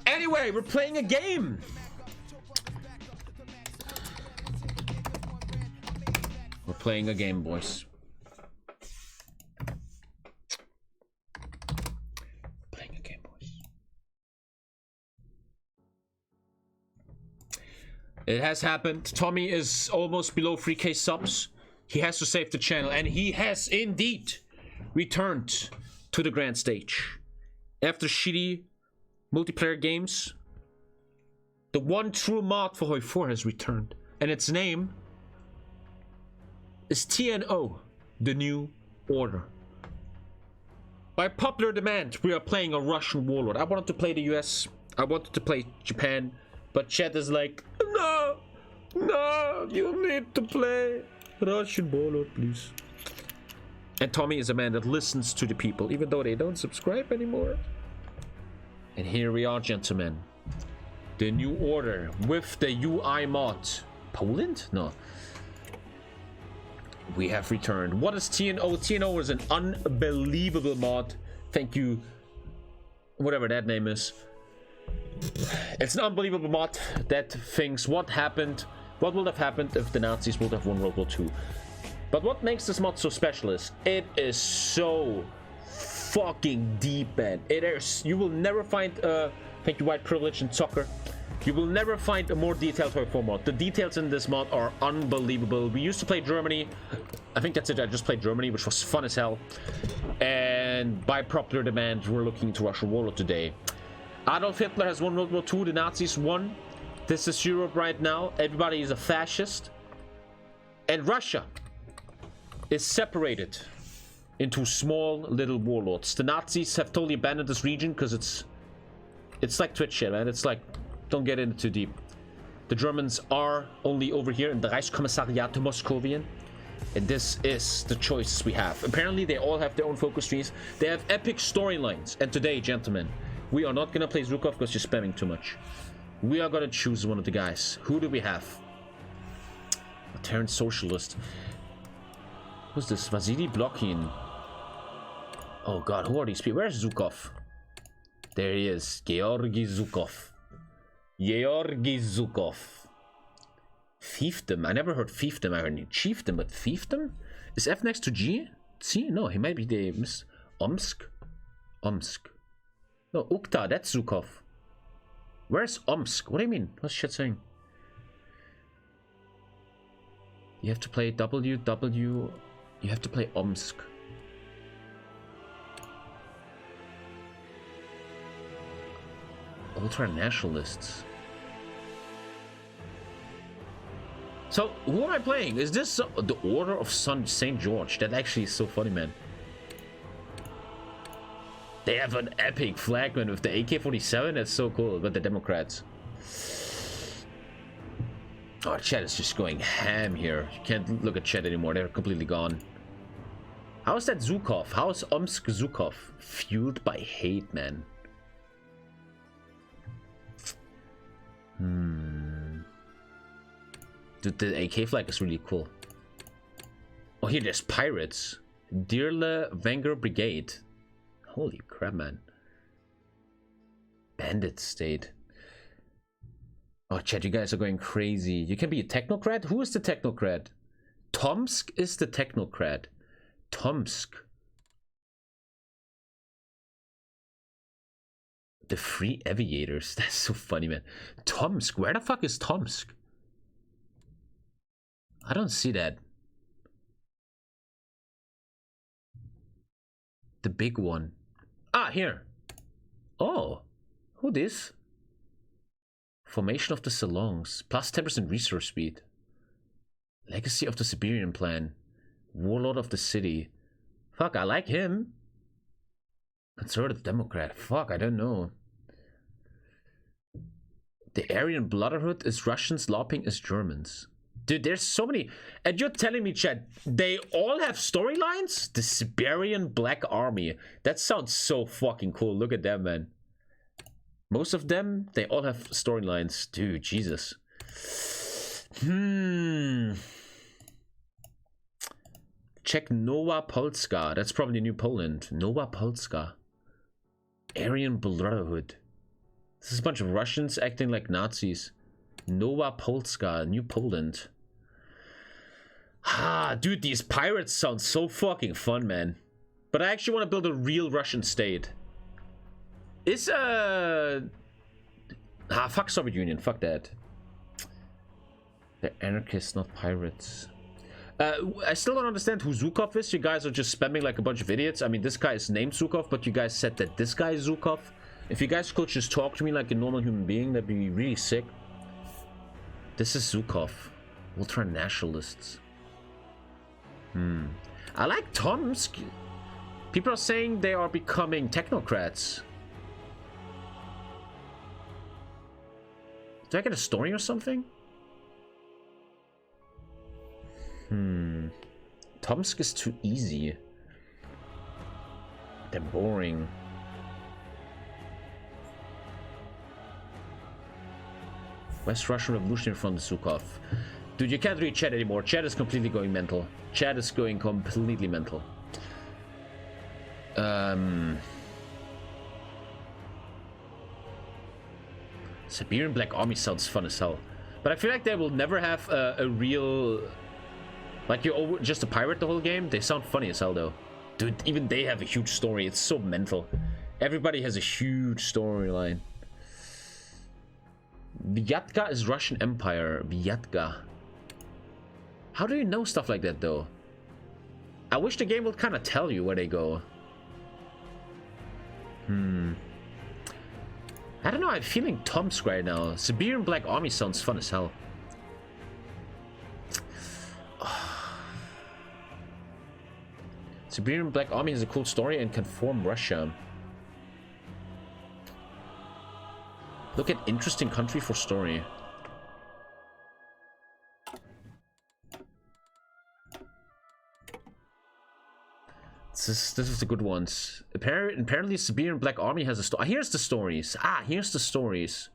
Anyway, we're playing a game. We're playing a game, boys. Playing a game, boys. It has happened. Tommy is almost below 3K subs. He has to save the channel, and he has indeed returned to the grand stage. After shitty multiplayer games, the one true mod for HOI4 has returned, and its name is TNO, the New Order. By popular demand, we are playing a Russian Warlord. I wanted to play the US, I wanted to play Japan, but chat is like, no, you need to play Russian Warlord, please. And Tommy is a man that listens to the people, even though they don't subscribe anymore. And here we are, gentlemen. The New Order with the UI mod. Poland? No. We have returned. What is TNO? TNO is an unbelievable mod. Thank you, whatever that name is. It's an unbelievable mod that thinks what would have happened if the Nazis would have won World War II. But what makes this mod so special is it is so fucking deep, man. It is. You will never find thank you, white privilege in soccer. You will never find a more detailed HOI4 mod. The details in this mod are unbelievable. We used to play Germany. I think that's it. I just played Germany, which was fun as hell. And by popular demand, we're looking to Russian Warlord today. Adolf Hitler has won World War II. The Nazis won. This is Europe right now. Everybody is a fascist. And Russia is separated into small little warlords. The Nazis have totally abandoned this region because it's like Twitch shit, man. It's like, don't get in too deep. The Germans are only over here in the Reichskommissariat Moskowian, and this is the choice we have. Apparently they all have their own focus trees. They have epic storylines, and today, gentlemen, we are not gonna play Zhukov because you're spamming too much. We are gonna choose one of the guys. Who do we have? A Terran socialist. Who's this? Vasily Blokhin. Oh god, who are these people? Where's Zhukov? There he is. Georgy Zhukov. Georgy Zhukov. Fiefdom. I never heard Fiefdom. I heard Chiefdom, but Fiefdom? Is F next to G? C? No, he might be the Miss Omsk. Omsk. No, Ukta. That's Zhukov. Where's Omsk? What do you mean? What's shit saying? You have to play WW. You have to play Omsk. Ultra-nationalists. So, who am I playing? Is this the Order of St. George? That actually is so funny, man. They have an epic flag, man, with the AK-47. That's so cool. But the Democrats. Oh, chat is just going ham here. You can't look at chat anymore. They're completely gone. How is that Zhukov? How is Omsk Zhukov? Fueled by hate, man. Dude, the AK flag is really cool. Oh, here there's pirates. Dirle Wenger Brigade. Holy crap, man. Bandit state. Oh, chat, you guys are going crazy. You can be a technocrat? Who is the technocrat? Tomsk is the technocrat. Tomsk. The Free Aviators. That's so funny, man. Tomsk. Where the fuck is Tomsk? I don't see that. The big one. Ah, here. Oh. Who this? Formation of the Salons. Plus 10% resource speed. Legacy of the Siberian Plan. Warlord of the City. Fuck, I like him. Conservative Democrat. Fuck, I don't know. The Aryan Brotherhood is Russians, LARPing is Germans. Dude, there's so many. And you're telling me, chat, they all have storylines? The Siberian Black Army. That sounds so fucking cool. Look at them, man. Most of them, they all have storylines. Dude, Jesus. Check Nowa Polska. That's probably New Poland. Nowa Polska. Aryan Brotherhood. This is a bunch of Russians acting like Nazis. Nova Polska, New Poland. Ah, dude, these pirates sound so fucking fun, man. But I actually want to build a real Russian state. Is fuck Soviet Union, fuck that. They're anarchists, not pirates. I still don't understand who Zhukov is. You guys are just spamming like a bunch of idiots. I mean, this guy is named Zhukov, but you guys said that this guy is Zhukov. If you guys could just talk to me like a normal human being, that'd be really sick. This is Zhukov. Ultra-nationalists. I like Tomsk. People are saying they are becoming technocrats. Do I get a story or something? Tomsk is too easy. They're boring. West Russian Revolutionary Front Zhukov. Dude, you can't read chat anymore. Chat is completely going mental. Chat is going completely mental. Siberian Black Army sounds fun as hell. But I feel like they will never have a real... Like, you're just a pirate the whole game. They sound funny as hell, though. Dude, even they have a huge story. It's so mental. Everybody has a huge storyline. Vyatka is Russian Empire. Vyatka. How do you know stuff like that, though? I wish the game would kind of tell you where they go. I don't know. I'm feeling Tomsk right now. Siberian Black Army sounds fun as hell. Siberian Black Army has a cool story and can form Russia. Look at interesting country for story. This is the good ones. Apparently Siberian Black Army has a story. Here's the stories. Here's the stories.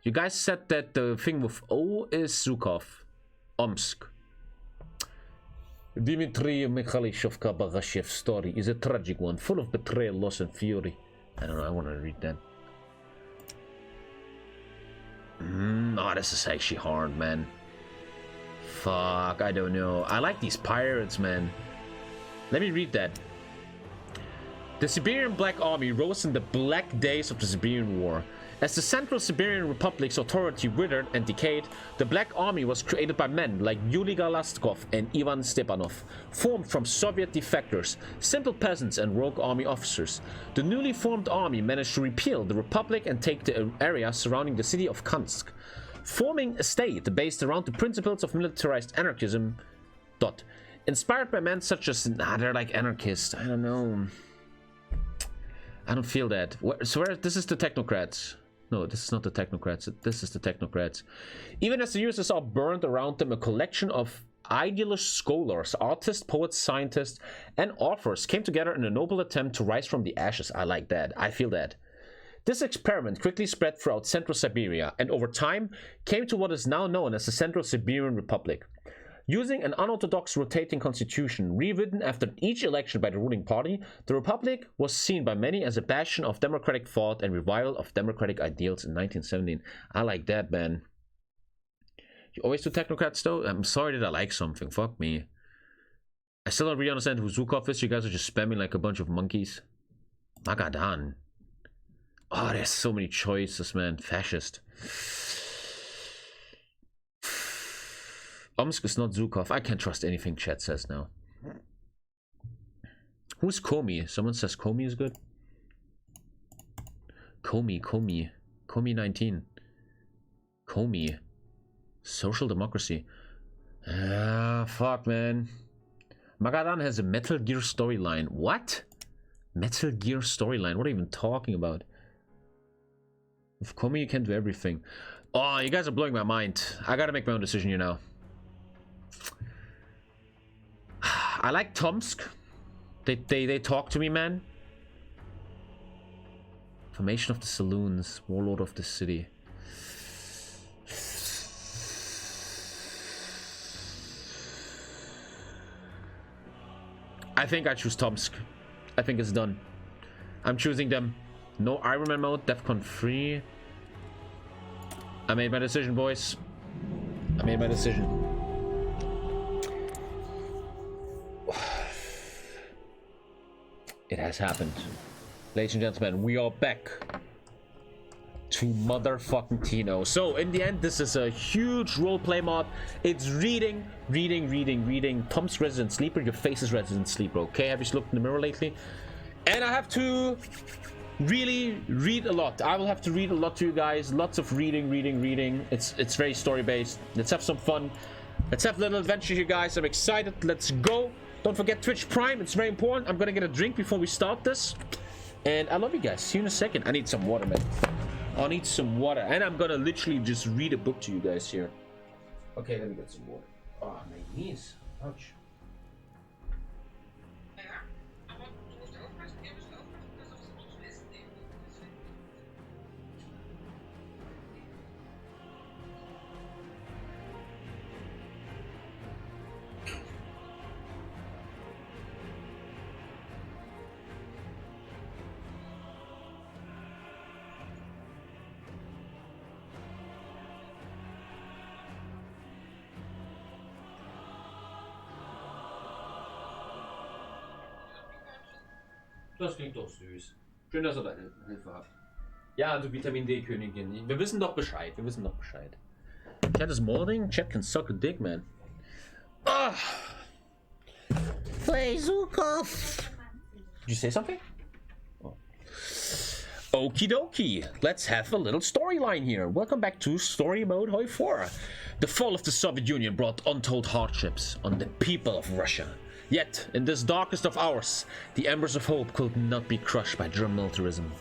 You guys said that the thing with O is Zhukov. Omsk. Dmitry Mikhailov-Bagashev's story is a tragic one, full of betrayal, loss, and fury. I don't know, I want to read that. Oh, this is actually hard, man. Fuck, I don't know. I like these pirates, man. Let me read that. The Siberian Black Army rose in the black days of the Siberian War. As the Central Siberian Republic's authority withered and decayed, the Black Army was created by men like Yuri Galastkov and Ivan Stepanov, formed from Soviet defectors, simple peasants and rogue army officers. The newly formed army managed to repeal the Republic and take the area surrounding the city of Tomsk, forming a state based around the principles of militarized anarchism. Inspired by men such as... they're like anarchists. I don't know. I don't feel that. This is the technocrats. No, this is not the technocrats. This is the technocrats. Even as the USSR burned around them, a collection of idealist scholars, artists, poets, scientists, and authors came together in a noble attempt to rise from the ashes. I like that. I feel that. This experiment quickly spread throughout Central Siberia and over time came to what is now known as the Central Siberian Republic. Using an unorthodox rotating constitution rewritten after each election by the ruling party, the Republic was seen by many as a bastion of democratic thought and revival of democratic ideals in 1917. I like that, man. You always do technocrats, though? I'm sorry that I like something. Fuck me. I still don't really understand who Zhukov is. You guys are just spamming like a bunch of monkeys. Magadan. Oh, there's so many choices, man. Fascist. Tomsk is not Zhukov. I can't trust anything chat says now. Who's Komi? Someone says Komi is good. Komi 19. Komi. Social democracy. Fuck, man. Magadan has a Metal Gear storyline. What? Metal Gear storyline? What are you even talking about? With Komi, you can do everything. Oh, you guys are blowing my mind. I gotta make my own decision here now. I like Tomsk. They talk to me, man. Formation of the saloons. Warlord of the city. I think I choose Tomsk. I think it's done. I'm choosing them. No Iron Man mode. DEFCON 3. I made my decision, boys. I made my decision. It has happened. Ladies and gentlemen, we are back to motherfucking TNO. So, in the end, this is a huge roleplay mod. It's reading. Tomsk Resident Sleeper, your face is Resident Sleeper, okay? Have you looked in the mirror lately? And I have to really read a lot. I will have to read a lot to you guys. Lots of reading. It's very story-based. Let's have some fun. Let's have a little adventure here, guys. I'm excited. Let's go. Don't forget Twitch Prime. It's very important. I'm gonna get a drink before we start this. And I love you guys. See you in a second. I need some water, man. I need some water. And I'm gonna literally just read a book to you guys here. Okay, let me get some water. Oh, my knees. Ouch. Das klingt doch süß. Schön, dass ihr da Hilfe habt. Ja, du Vitamin D-Königin. Wir wissen doch Bescheid. Chat is molding. Chat can suck a dick, man. Ah! Play Zukov! Did you say something? Oh. Okie dokie. Let's have a little storyline here. Welcome back to Story Mode HOI4. The fall of the Soviet Union brought untold hardships on the people of Russia. Yet, in this darkest of hours, the embers of hope could not be crushed by German militarism.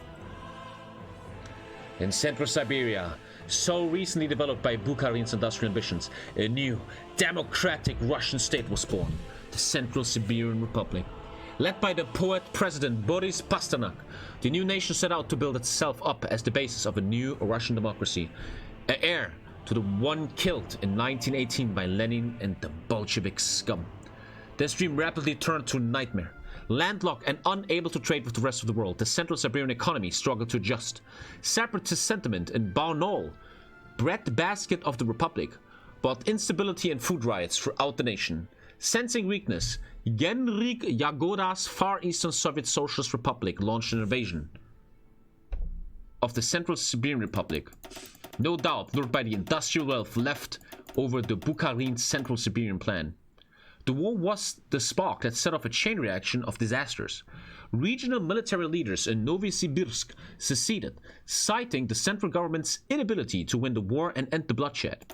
In Central Siberia, so recently developed by Bukharin's industrial ambitions, a new, democratic Russian state was born, the Central Siberian Republic. Led by the poet-president Boris Pasternak, the new nation set out to build itself up as the basis of a new Russian democracy, an heir to the one killed in 1918 by Lenin and the Bolshevik scum. This dream rapidly turned to a nightmare. Landlocked and unable to trade with the rest of the world, the Central Siberian economy struggled to adjust. Separatist sentiment in Barnaul, breadbasket of the Republic, brought instability and food riots throughout the nation. Sensing weakness, Genrik Yagoda's Far Eastern Soviet Socialist Republic launched an invasion of the Central Siberian Republic. No doubt lured by the industrial wealth left over the Bukharin Central Siberian plan. The war was the spark that set off a chain reaction of disasters. Regional military leaders in Novosibirsk seceded, citing the central government's inability to win the war and end the bloodshed.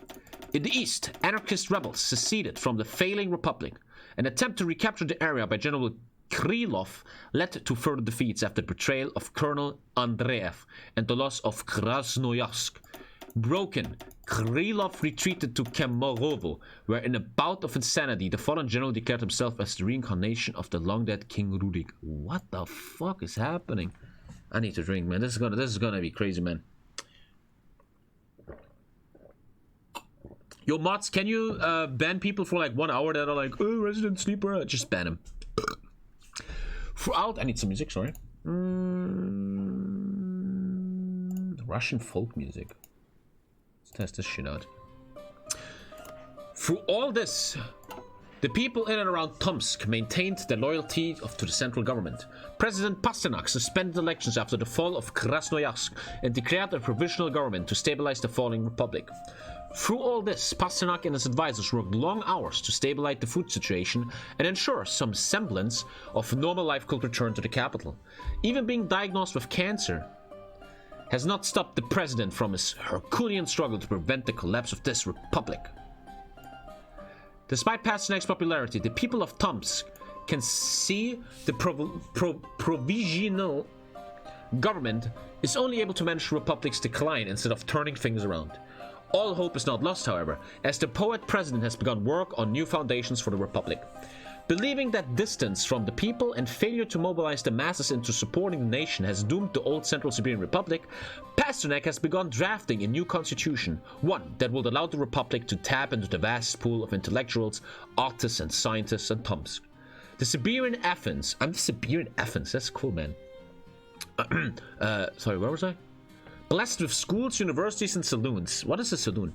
In the east, anarchist rebels seceded from the failing republic. An attempt to recapture the area by General Krylov led to further defeats after the betrayal of Colonel Andreev and the loss of Krasnoyarsk. Broken, Krylov retreated to Kemerovo, where in a bout of insanity, the fallen general declared himself as the reincarnation of the long-dead King Rurik. What the fuck is happening? I need to drink, man. This is gonna be crazy, man. Yo, mods, can you ban people for like 1 hour that are like, oh, Resident Sleeper? Just ban them. Throughout, I need some music, sorry. Russian folk music. Test this shit out. Through all this, the people in and around Tomsk maintained their loyalty to the central government. President Pasternak suspended elections after the fall of Krasnoyarsk and declared a provisional government to stabilize the falling republic. Through all this, Pasternak and his advisors worked long hours to stabilize the food situation and ensure some semblance of normal life could return to the capital. Even being diagnosed with cancer has not stopped the president from his Herculean struggle to prevent the collapse of this republic. Despite Pasternak's popularity, the people of Tomsk can see the provisional government is only able to manage the republic's decline instead of turning things around. All hope is not lost, however, as the poet-president has begun work on new foundations for the republic. Believing that distance from the people and failure to mobilize the masses into supporting the nation has doomed the old Central Siberian Republic, Pasternak has begun drafting a new constitution, one that will allow the Republic to tap into the vast pool of intellectuals, artists, and scientists in Tomsk. The Siberian Athens, that's cool, man. Sorry, where was I? Blessed with schools, universities, and saloons. What is a saloon?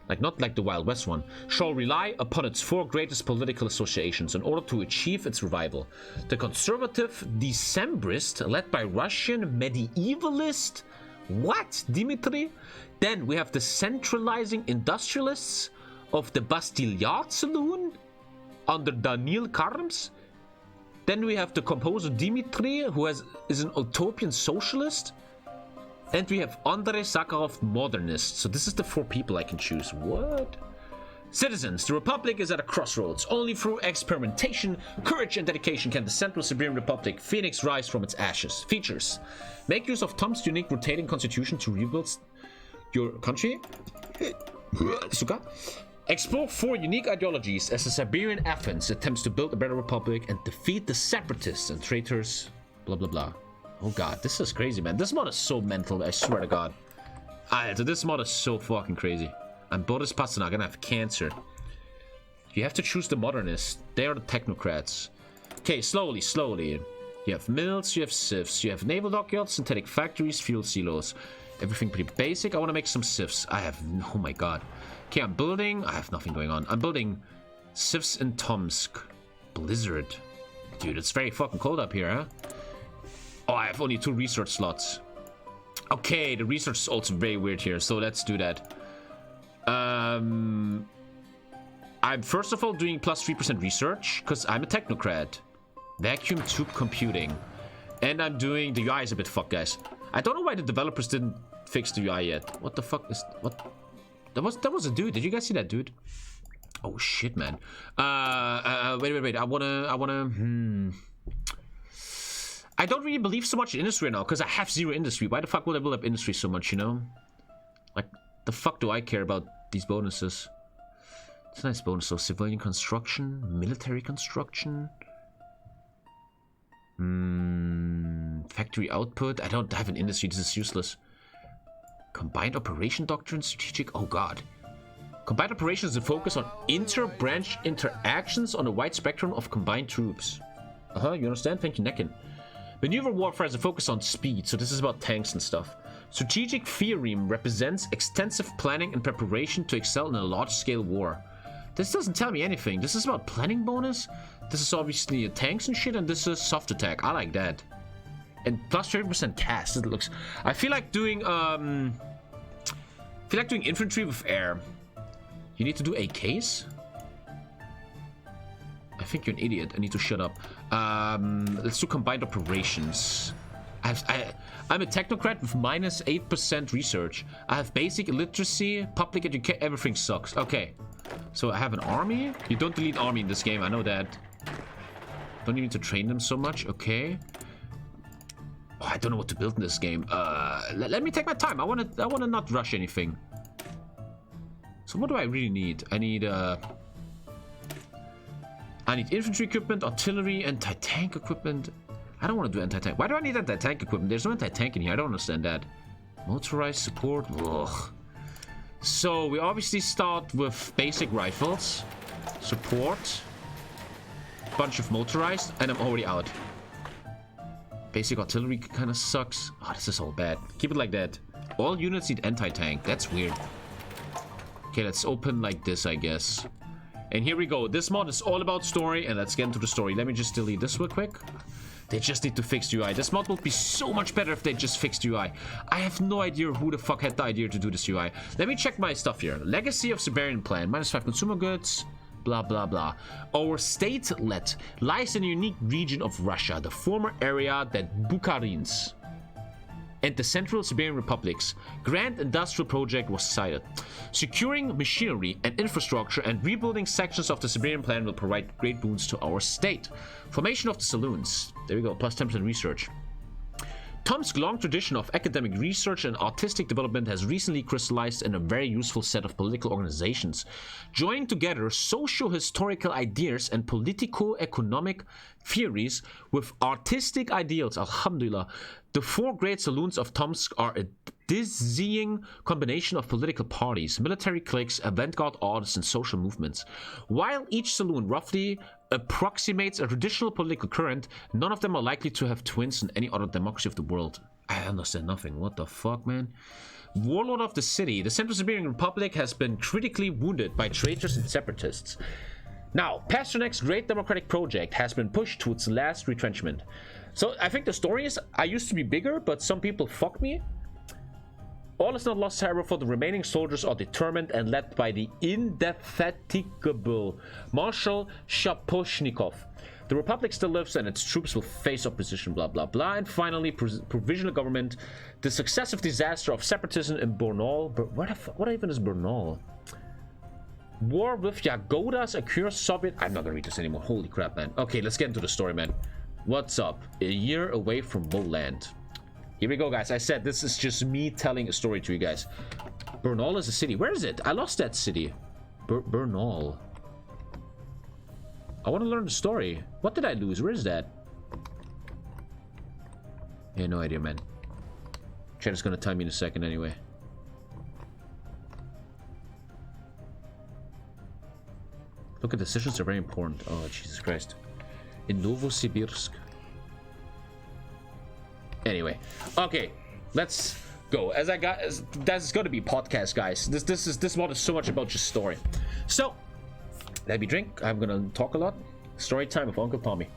Like, not like the Wild West one. Shall rely upon its 4 greatest political associations in order to achieve its revival. The conservative Decembrist, led by Russian medievalist. What? Dimitri? Then we have the centralizing industrialists of the Bastillard Saloon under Daniel Karms. Then we have the composer Dimitri, who is an utopian socialist. And we have Andrei Sakharov, modernist. So this is the 4 people I can choose. What? Citizens, the Republic is at a crossroads. Only through experimentation, courage, and dedication can the Central Siberian Republic Phoenix rise from its ashes. Features. Make use of Tomsk's unique rotating constitution to rebuild your country. Suka. Explore 4 unique ideologies as the Siberian Athens attempts to build a better republic and defeat the separatists and traitors. Blah, blah, blah. Oh god, this is crazy, man. This mod is so mental, I swear to god. This mod is so fucking crazy. I'm Boris Pasternak, gonna have cancer. You have to choose the modernists. They are the technocrats. Okay, slowly. You have mills, you have sieves, you have naval dockyards, synthetic factories, fuel silos. Everything pretty basic. I want to make some sieves. Oh my god. Okay, I'm building. I have nothing going on. I'm building sieves in Tomsk. Blizzard. Dude, it's very fucking cold up here, huh? Oh, I have only 2 research slots. Okay, the research is also very weird here, so let's do that. I'm first of all doing plus 3% research, because I'm a technocrat. Vacuum tube computing. And I'm doing... The UI is a bit fucked, guys. I don't know why the developers didn't fix the UI yet. What the fuck is... What? That was a dude. Did you guys see that dude? Oh, shit, man. Wait. I wanna... I don't really believe so much in industry right now, because I have 0 industry. Why the fuck would I build up industry so much, you know? Like, the fuck do I care about these bonuses? It's a nice bonus, so civilian construction, military construction. Factory output. I don't have an industry, this is useless. Combined operation doctrine, strategic. Oh god. Combined operations is a focus on inter-branch interactions on a wide spectrum of combined troops. You understand? Thank you, Nekin. Maneuver warfare has a focus on speed, so this is about tanks and stuff. Strategic theorem represents extensive planning and preparation to excel in a large-scale war. This doesn't tell me anything. This is about planning bonus. This is obviously tanks and shit, and this is soft attack. I like that. And plus 30% cast. It looks. I feel like doing infantry with air. You need to do AKs. I think you're an idiot. I need to shut up. Let's do combined operations. I'm a technocrat with minus 8% research. I have basic illiteracy, public education. Everything sucks. Okay. So I have an army. You don't delete army in this game. I know that. Don't need to train them so much. Okay. Oh, I don't know what to build in this game. Let me take my time. I wanna not rush anything. So what do I really need? I need infantry equipment, artillery, anti-tank equipment. I don't want to do anti-tank. Why do I need anti-tank equipment? There's no anti-tank in here. I don't understand that. Motorized support. Ugh. So we obviously start with basic rifles. Support. Bunch of motorized. And I'm already out. Basic artillery kind of sucks. Oh, this is all bad. Keep it like that. All units need anti-tank. That's weird. Okay, let's open like this, I guess. And here we go. This mod is all about story, and let's get into the story. Let me just delete this real quick. They just need to fix the UI. This mod would be so much better if they just fixed UI. I have no idea who the fuck had the idea to do this UI. Let me check my stuff here. Legacy of Siberian Plan. -5 consumer goods. Blah, blah, blah. Our statelet lies in a unique region of Russia, the former area that Bukharins and the Central Siberian Republic's grand industrial project was cited. Securing machinery and infrastructure and rebuilding sections of the Siberian plan will provide great boons to our state. Formation of the saloons. There we go, plus 10% research. Tomsk's long tradition of academic research and artistic development has recently crystallized in a very useful set of political organizations, joining together socio-historical ideas and politico-economic theories with artistic ideals. Alhamdulillah. The four great saloons of Tomsk are a dizzying combination of political parties, military cliques, avant-garde artists, and social movements. While each saloon roughly approximates a traditional political current, none of them are likely to have twins in any other democracy of the world. I understand nothing. What the fuck, man? Warlord of the city, the Central Siberian Republic has been critically wounded by traitors and separatists. Now, Pasternak's great democratic project has been pushed to its last retrenchment. So I think the story is, I used to be bigger, but some people fucked me. All is not lost, however, for the remaining soldiers are determined and led by the indefatigable Marshal Shaposhnikov. The Republic still lives and its troops will face opposition, blah blah blah. And finally, provisional government. The successive disaster of separatism in Bernal. What even is Bernal? War with Yagodas occurs Soviet. I'm not gonna read this anymore. Holy crap, man. Okay, let's get into the story, man. What's up? A year away from Moland. Here we go, guys. I said this is just me telling a story to you guys. Bernal is a city. Where is it? I lost that city. Bernal. I want to learn the story. What did I lose? Where is that? Yeah, no idea, man. Chat is gonna tell me in a second anyway. Look at decisions are very important. Oh, Jesus Christ. In Novosibirsk. Anyway, okay, let's go. That's gonna be podcast, guys. This mod is so much about just story. So, let me drink. I'm gonna talk a lot. Story time with Uncle Tommy.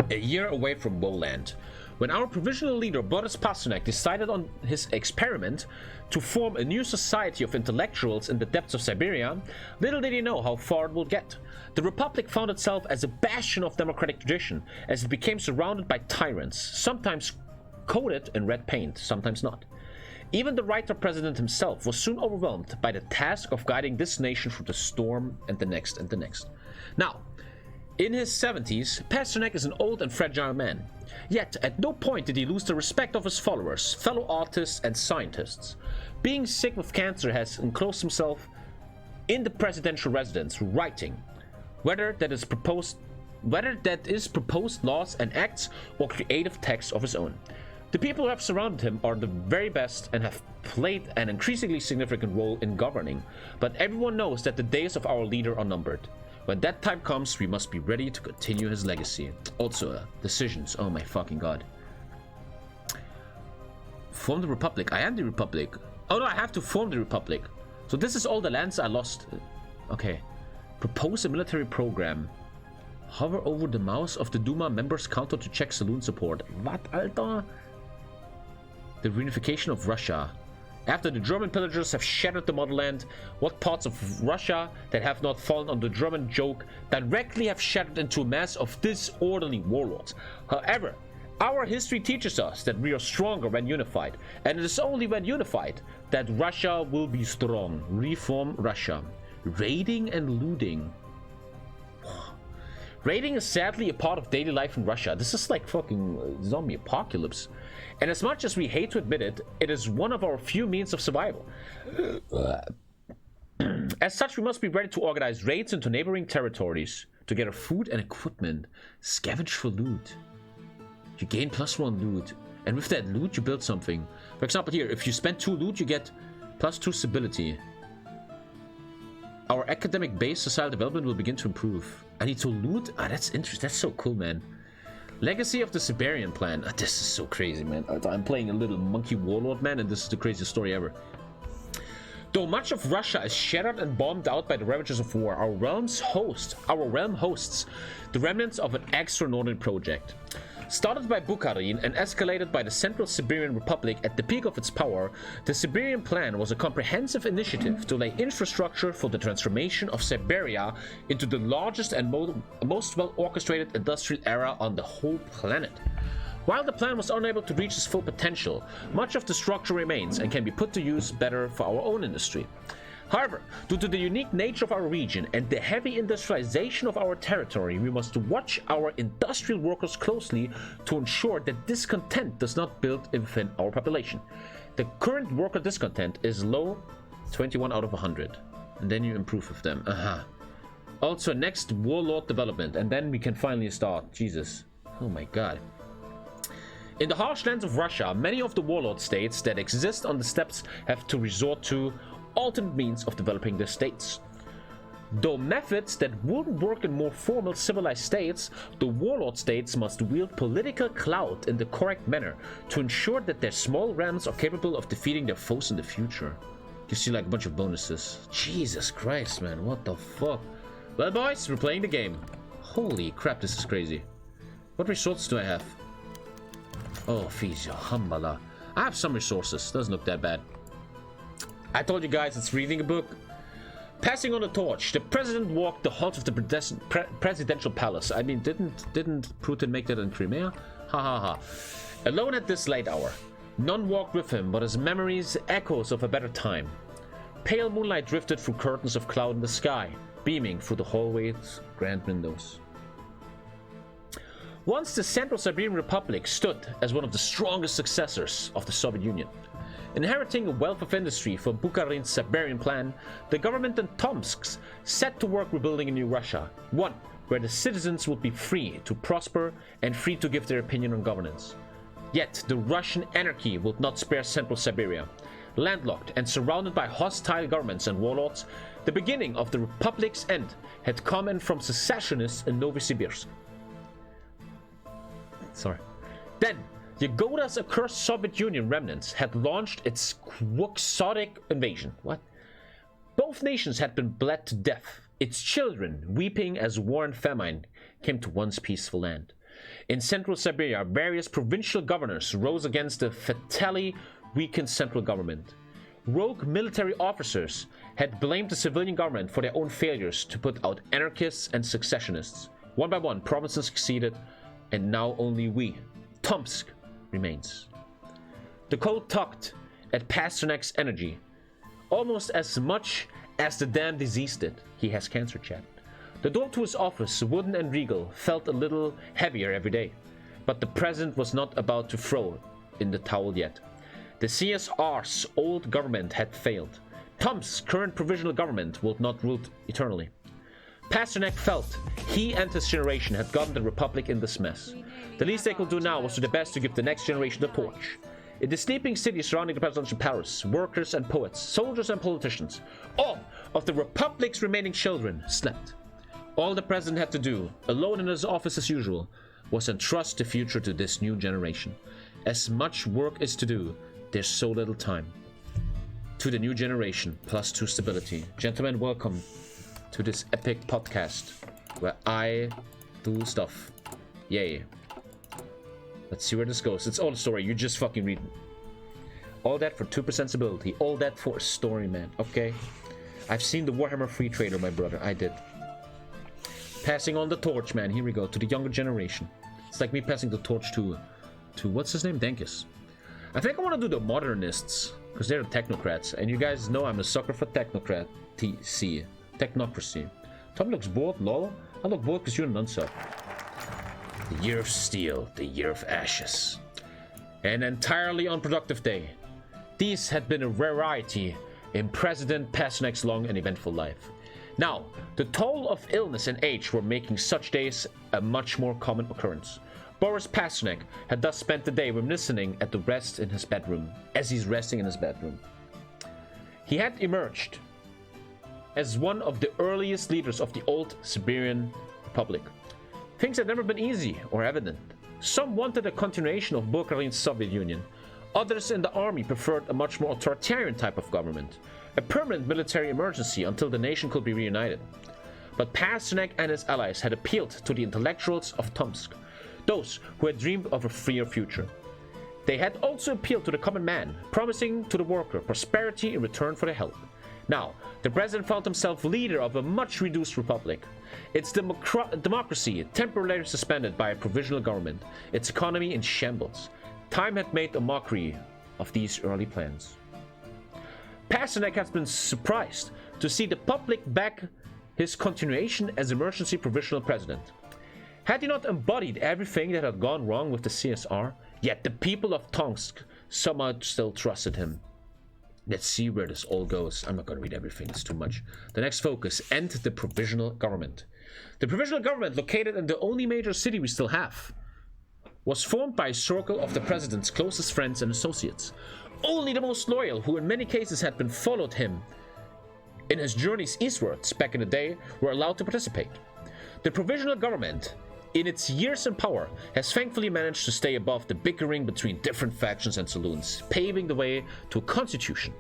A year away from Woland, when our provisional leader Boris Pasternak decided on his experiment to form a new society of intellectuals in the depths of Siberia, little did he know how far it would get. The Republic found itself as a bastion of democratic tradition, as it became surrounded by tyrants, sometimes coated in red paint, sometimes not. Even the writer president himself was soon overwhelmed by the task of guiding this nation through the storm and the next and the next. Now, in his 70s, Pasternak is an old and fragile man. Yet, at no point did he lose the respect of his followers, fellow artists, and scientists. Being sick with cancer has enclosed himself in the presidential residence, writing, whether that is proposed laws and acts or creative texts of his own. The people who have surrounded him are the very best and have played an increasingly significant role in governing, but everyone knows that the days of our leader are numbered. When that time comes, we must be ready to continue his legacy. Also, decisions. Oh my fucking god. Form the Republic. I am the Republic. Oh no, I have to form the Republic. So this is all the lands I lost. Okay. Propose a military program. Hover over the mouse of the Duma members counter to check saloon support. What, Alter? The reunification of Russia. After the German pillagers have shattered the motherland, what parts of Russia that have not fallen on the German joke directly have shattered into a mass of disorderly warlords? However, our history teaches us that we are stronger when unified, and it is only when unified that Russia will be strong. Reform Russia. Raiding and looting. Raiding is sadly a part of daily life in Russia. This is like fucking zombie apocalypse. And as much as we hate to admit it, it is one of our few means of survival. As such, we must be ready to organize raids into neighboring territories to gather food and equipment. Scavenge for loot. You gain +1 loot. And with that loot, you build something. For example, here, if you spend 2 loot, you get +2 stability. Our academic-based societal development will begin to improve. I need to loot? Ah, that's interesting. That's so cool, man. Legacy of the Siberian plan. Ah, this is so crazy, man. I'm playing a little monkey warlord, man, and this is the craziest story ever. Though much of Russia is shattered and bombed out by the ravages of war, our realm hosts the remnants of an extra-northern project. Started by Bukharin and escalated by the Central Siberian Republic at the peak of its power, the Siberian Plan was a comprehensive initiative to lay infrastructure for the transformation of Siberia into the largest and most well-orchestrated industrial era on the whole planet. While the plan was unable to reach its full potential, much of the structure remains and can be put to use better for our own industry. However, due to the unique nature of our region and the heavy industrialization of our territory, we must watch our industrial workers closely to ensure that discontent does not build within our population. The current worker discontent is low, 21 out of 100. And then you improve with them. Also, next warlord development, and then we can finally start. Jesus. Oh my god. In the harsh lands of Russia, many of the warlord states that exist on the steppes have to resort to alternate means of developing their states. Though methods that wouldn't work in more formal civilized states, the warlord states must wield political clout in the correct manner to ensure that their small realms are capable of defeating their foes in the future. You see like a bunch of bonuses. Jesus Christ, man, what the fuck? Well, boys, we're playing the game. Holy crap, this is crazy. What resources do I have? Oh, Fizio, Hambala. I have some resources. Doesn't look that bad. I told you guys it's reading a book. Passing on the torch, the president walked the halls of the presidential palace. I mean, didn't Putin make that in Crimea? Ha ha ha. Alone at this late hour. None walked with him, but his memories echoes of a better time. Pale moonlight drifted through curtains of cloud in the sky, beaming through the hallway's grand windows. Once the Central Siberian Republic stood as one of the strongest successors of the Soviet Union. Inheriting a wealth of industry from Bukharin's Siberian plan, the government in Tomsk set to work rebuilding a new Russia, one where the citizens would be free to prosper and free to give their opinion on governance. Yet the Russian anarchy would not spare Central Siberia. Landlocked and surrounded by hostile governments and warlords, the beginning of the Republic's end had come in from secessionists in Novosibirsk. Then, Yagoda's accursed Soviet Union remnants had launched its quixotic invasion. What? Both nations had been bled to death, its children weeping as war and famine came to once peaceful land. In Central Siberia, various provincial governors rose against the fatally weakened central government. Rogue military officers had blamed the civilian government for their own failures to put out anarchists and secessionists. One by one, provinces succeeded, and now only we, Tomsk, remains. The cold tugged at Pasternak's energy, almost as much as the damn disease did. He has cancer, chat. The door to his office, wooden and regal, felt a little heavier every day. But the president was not about to throw in the towel yet. The CSR's old government had failed. Tomsk's current provisional government would not rule eternally. Pasternak felt he and his generation had gotten the republic in this mess. The least they could do now was do their best to give the next generation the torch. In the sleeping city surrounding the presidential palace, workers and poets, soldiers and politicians, all of the republic's remaining children slept. All the president had to do, alone in his office as usual, was entrust the future to this new generation. As much work is to do, there's so little time. To the new generation, plus to stability. Gentlemen, welcome to this epic podcast where I do stuff. Yay. Let's see where this goes. It's all a story. You just fucking read. All that for 2% stability. All that for a story, man. Okay? I've seen the Warhammer Free Trader, my brother. I did. Passing on the torch, man. Here we go. To the younger generation. It's like me passing the torch to what's his name? Dankis. I think I want to do the modernists. Because they're the technocrats. And you guys know I'm a sucker for technocrat. TC. Technocracy. Tom looks bored, lol. I look bored because you're a nunsuck. The year of steel, the year of ashes. An entirely unproductive day. These had been a rarity in President Pasternak's long and eventful life. Now, the toll of illness and age were making such days a much more common occurrence. Boris Pasternak had thus spent the day reminiscing at the rest in his bedroom, as he's resting in his bedroom. He had emerged as one of the earliest leaders of the old Siberian Republic. Things had never been easy or evident. Some wanted a continuation of Bukharin's Soviet Union. Others in the army preferred a much more authoritarian type of government, a permanent military emergency until the nation could be reunited. But Pasternak and his allies had appealed to the intellectuals of Tomsk, those who had dreamed of a freer future. They had also appealed to the common man, promising to the worker prosperity in return for their help. Now, the president found himself leader of a much reduced republic. Its democracy temporarily suspended by a provisional government, its economy in shambles. Time had made a mockery of these early plans. Pasternak has been surprised to see the public back his continuation as emergency provisional president. Had he not embodied everything that had gone wrong with the CSR, yet the people of Tomsk somehow still trusted him. Let's see where this all goes. I'm not going to read everything, it's too much. The next focus, end the provisional government. The provisional government located in the only major city we still have. was formed by a circle of the president's closest friends and associates. Only the most loyal, who in many cases had been followed him in his journeys eastwards back in the day, were allowed to participate. The provisional government, in its years in power, has thankfully managed to stay above the bickering between different factions and saloons, paving the way to a constitution.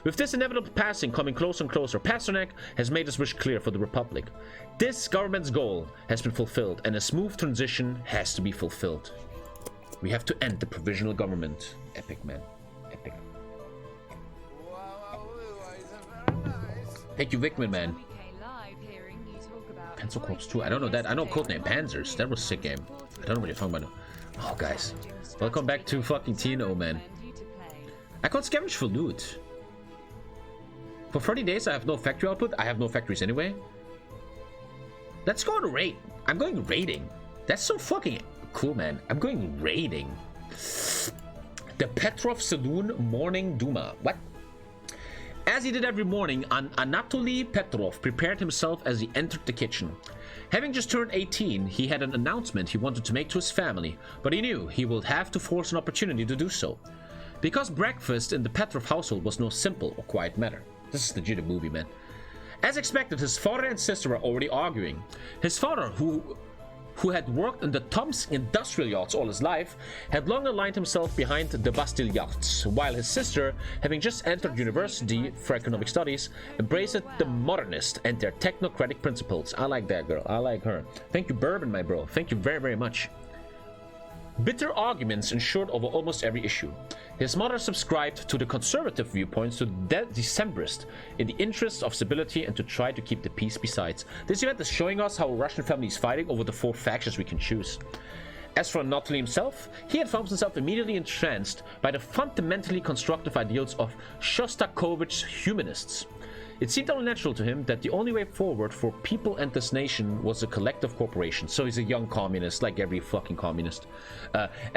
With this inevitable passing coming closer and closer, Pasternak has made his wish clear for the Republic. This government's goal has been fulfilled, and a smooth transition has to be fulfilled. We have to end the provisional government. Epic, man. Epic. Thank you, Vickman, man. Pencil Corps 2. I don't know that. I know codename Panzers. That was a sick game. I don't know what you're talking about. Oh, guys. Welcome back to fucking TNO, man. I can't scavenge for loot. For 30 days, I have no factory output. I have no factories anyway. Let's go on a raid. I'm going raiding. That's so fucking cool, man. I'm going raiding. The Petrov Saloon Morning Duma. What? As he did every morning, Anatoly Petrov prepared himself as he entered the kitchen. Having just turned 18, he had an announcement he wanted to make to his family, but he knew he would have to force an opportunity to do so. Because breakfast in the Petrov household was no simple or quiet matter. This is legit a movie, man. As expected, his father and sister were already arguing. His father, who had worked in the Tomsk industrial yards all his life, had long aligned himself behind the Bastille yachts, while his sister, having just entered university for economic studies, embraced the modernist and their technocratic principles. I like that girl. I like her. Thank you, Bourbon, my bro. Thank you very, very much. Bitter arguments ensued over almost every issue. His mother subscribed to the conservative viewpoints to the Decembrist in the interest of stability and to try to keep the peace besides. This event is showing us how a Russian family is fighting over the 4 factions we can choose. As for Anatoly himself, he had found himself immediately entranced by the fundamentally constructive ideals of Shostakovich's humanists. It seemed only natural to him that the only way forward for people and this nation was a collective corporation. So he's a young communist, like every fucking communist.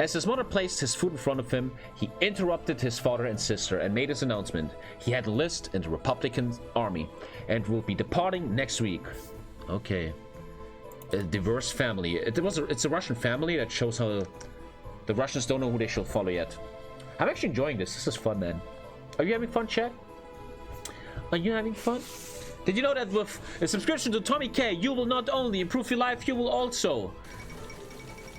As his mother placed his food in front of him, he interrupted his father and sister and made his announcement. He had enlisted in the Republican army and will be departing next week. Okay. A diverse family. It's a Russian family that shows how the Russians don't know who they should follow yet. I'm actually enjoying this. This is fun, man. Are you having fun, chat? Are you having fun? Did you know that with a subscription to TommyKay, you will not only improve your life, you will also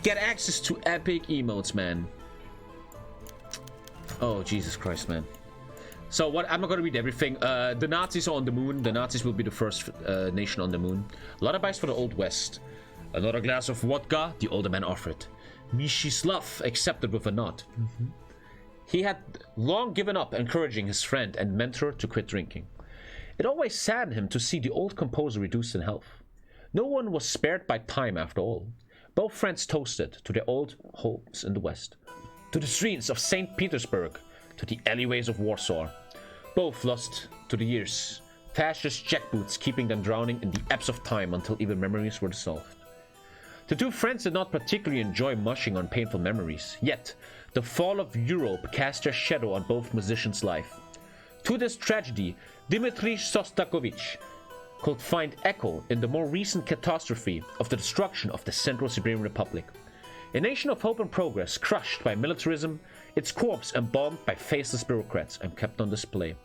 get access to epic emotes, man. Oh, Jesus Christ, man. So what? I'm not going to read everything. The Nazis are on the moon. The Nazis will be the first nation on the moon. Lullabies for the Old West. Another glass of vodka, the older man offered. Mishislav accepted with a nod. He had long given up encouraging his friend and mentor to quit drinking. It always saddened him to see the old composer reduced in health. No one was spared by time after all. Both friends toasted to their old homes in the West, to the streets of St. Petersburg, to the alleyways of Warsaw. Both lost to the years, fascist jackboots keeping them drowning in the ebbs of time until even memories were dissolved. The two friends did not particularly enjoy mushing on painful memories, yet the fall of Europe cast their shadow on both musicians' life. To this tragedy, Dmitry Shostakovich could find echo in the more recent catastrophe of the destruction of the Central Siberian Republic. A nation of hope and progress crushed by militarism, its corpse embalmed by faceless bureaucrats and kept on display.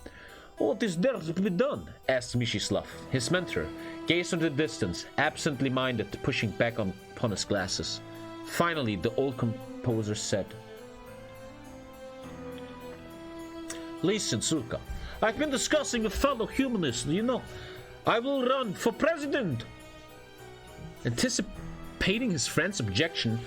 "What is there to be done?" asked Mishislav. His mentor gazed into the distance, absently minded, pushing back upon his glasses. Finally, the old composer said, "Listen, Surka, I've been discussing with fellow humanists, you know. I will run for president." Anticipating his friend's objection,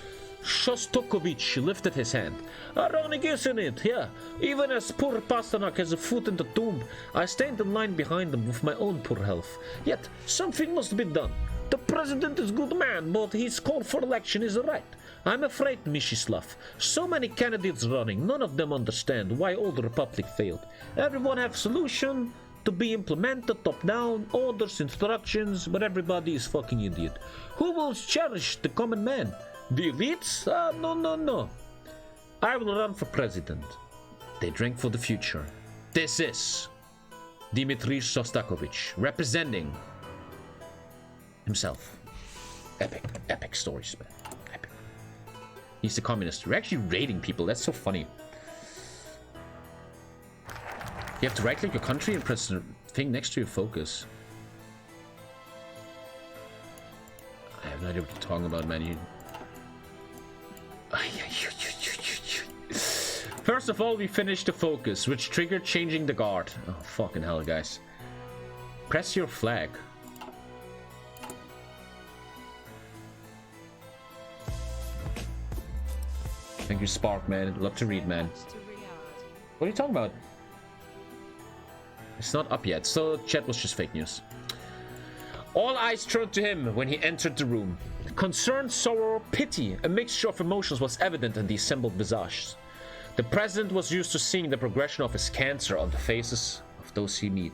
Shostakovich lifted his hand. "Ironic, isn't it? Yeah. Even as poor Pasternak has a foot in the tomb, I stand in line behind him with my own poor health. Yet, something must be done. The president is a good man, but his call for election is right. I'm afraid, Mishislav. So many candidates running, none of them understand why all the Republic failed. Everyone have solution to be implemented top-down, orders, instructions, but everybody is fucking idiot. Who will cherish the common man? The elites? No. I will run for president." They drank for the future. This is Dmitry Shostakovich representing himself. Epic stories, man. Epic. He's the communist. We're actually raiding people. That's so funny. You have to right-click your country and press the thing next to your focus. I have no idea what you're talking about, man. First of all, we finished the focus, which triggered changing the guard. Oh, fucking hell, guys. Press your flag. Thank you, Spark, man. Love to read, man. What are you talking about? It's not up yet, so chat was just fake news. All eyes turned to him when he entered the room. Concern, sorrow, pity, a mixture of emotions was evident in the assembled visages. The president was used to seeing the progression of his cancer on the faces of those he met.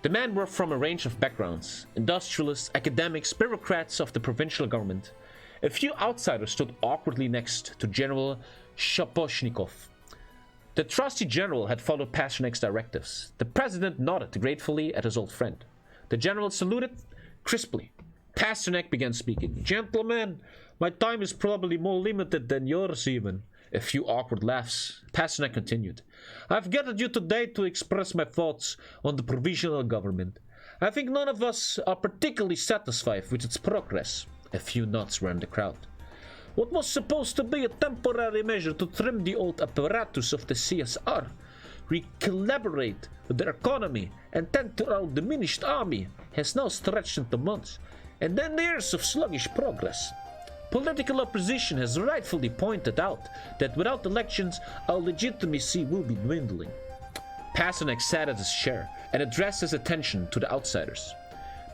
The men were from a range of backgrounds: industrialists, academics, bureaucrats of the provincial government. A few outsiders stood awkwardly next to General Shaposhnikov. The trusty general had followed Pasternak's directives. The president nodded gratefully at his old friend. The general saluted crisply. Pasternak began speaking. Gentlemen, my time is probably more limited than yours even. A few awkward laughs. Pasternak continued. I've gathered you today to express my thoughts on the provisional government. I think none of us are particularly satisfied with its progress. A few nods were in the crowd. What was supposed to be a temporary measure to trim the old apparatus of the CSR, recalibrate their economy, and tend to our diminished army has now stretched into months, and then years of sluggish progress. Political opposition has rightfully pointed out that without elections, our legitimacy will be dwindling. Pasternak sat at his chair and addressed his attention to the outsiders.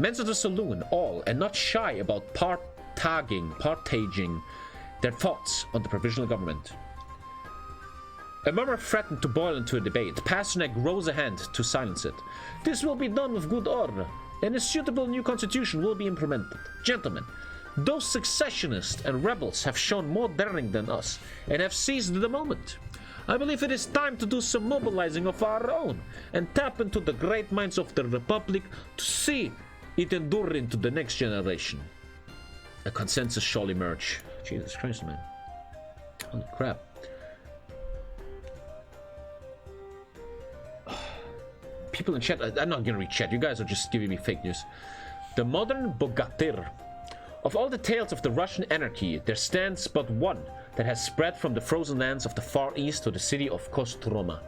Men of the saloon, all, and not shy about partaging their thoughts on the provisional government. A murmur threatened to boil into a debate. Pasternak rose a hand to silence it. This will be done with good order, and a suitable new constitution will be implemented. Gentlemen, those secessionists and rebels have shown more daring than us, and have seized the moment. I believe it is time to do some mobilizing of our own, and tap into the great minds of the Republic to see it endure into the next generation. A consensus shall emerge. Jesus Christ, man. Holy crap. People in chat, I'm not gonna read chat, you guys are just giving me fake news. The modern Bogatyr. Of all the tales of the Russian anarchy, there stands but one that has spread from the frozen lands of the Far East to the city of Kostroma.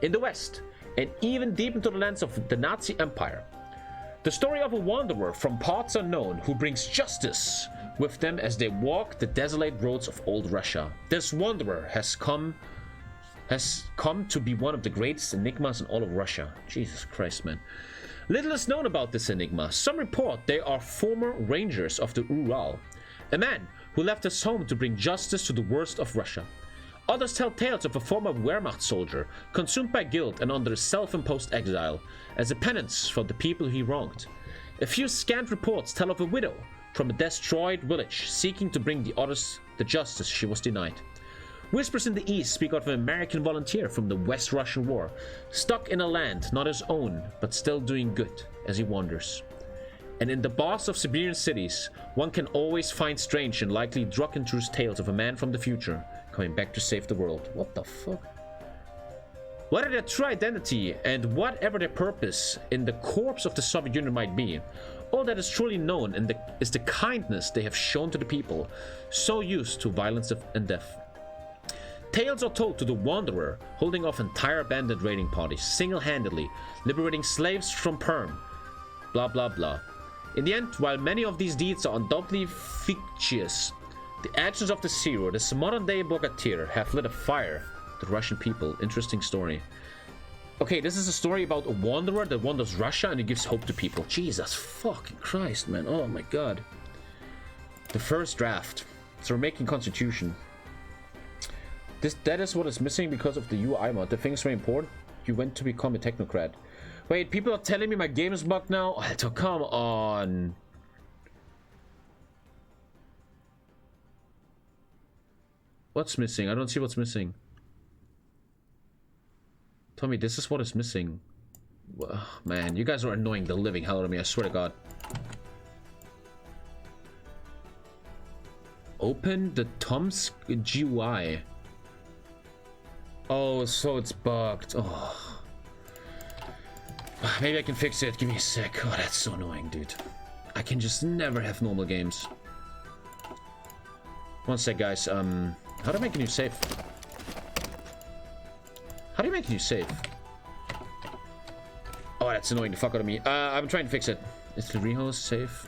In the West, and even deep into the lands of the Nazi Empire. The story of a wanderer from parts unknown who brings justice with them as they walk the desolate roads of old Russia. This wanderer has come to be one of the greatest enigmas in all of Russia. Jesus Christ, man. Little is known about this enigma. Some report they are former rangers of the Ural, a man who left his home to bring justice to the worst of Russia. Others tell tales of a former Wehrmacht soldier consumed by guilt and under self-imposed exile as a penance for the people he wronged. A few scant reports tell of a widow from a destroyed village seeking to bring the others the justice she was denied. Whispers in the east speak of an American volunteer from the West Russian War, stuck in a land not his own, but still doing good as he wanders. And in the boss of Siberian cities, one can always find strange and likely drunken tales of a man from the future coming back to save the world. What the fuck? Whether their true identity and whatever their purpose in the corpse of the Soviet Union might be, all that is truly known is the kindness they have shown to the people, so used to violence and death. Tales are told to the wanderer holding off entire abandoned raiding parties, single-handedly, liberating slaves from Perm, blah blah blah. In the end, while many of these deeds are undoubtedly fictitious, the actions of the hero, this modern-day Bogatyr, have lit a fire to the Russian people. Interesting story. Okay, this is a story about a wanderer that wanders Russia and it gives hope to people. Jesus fucking Christ, man. Oh my god. The first draft. So we're making constitution. That is what is missing because of the UI mod. The thing's very important. You went to become a technocrat. Wait, people are telling me my game is bugged now? Oh, come on. What's missing? I don't see what's missing. Tommy, this is what is missing. Oh, man, you guys are annoying the living hell out of me, I swear to God. Open the Tomsk GUI. Oh, so it's bugged. Oh. Maybe I can fix it. Give me a sec. Oh, that's so annoying, dude. I can just never have normal games. One sec, guys. How do I make a new save? How do you make a new save? Oh, that's annoying the fuck out of me. I'm trying to fix it. It's the rehost save.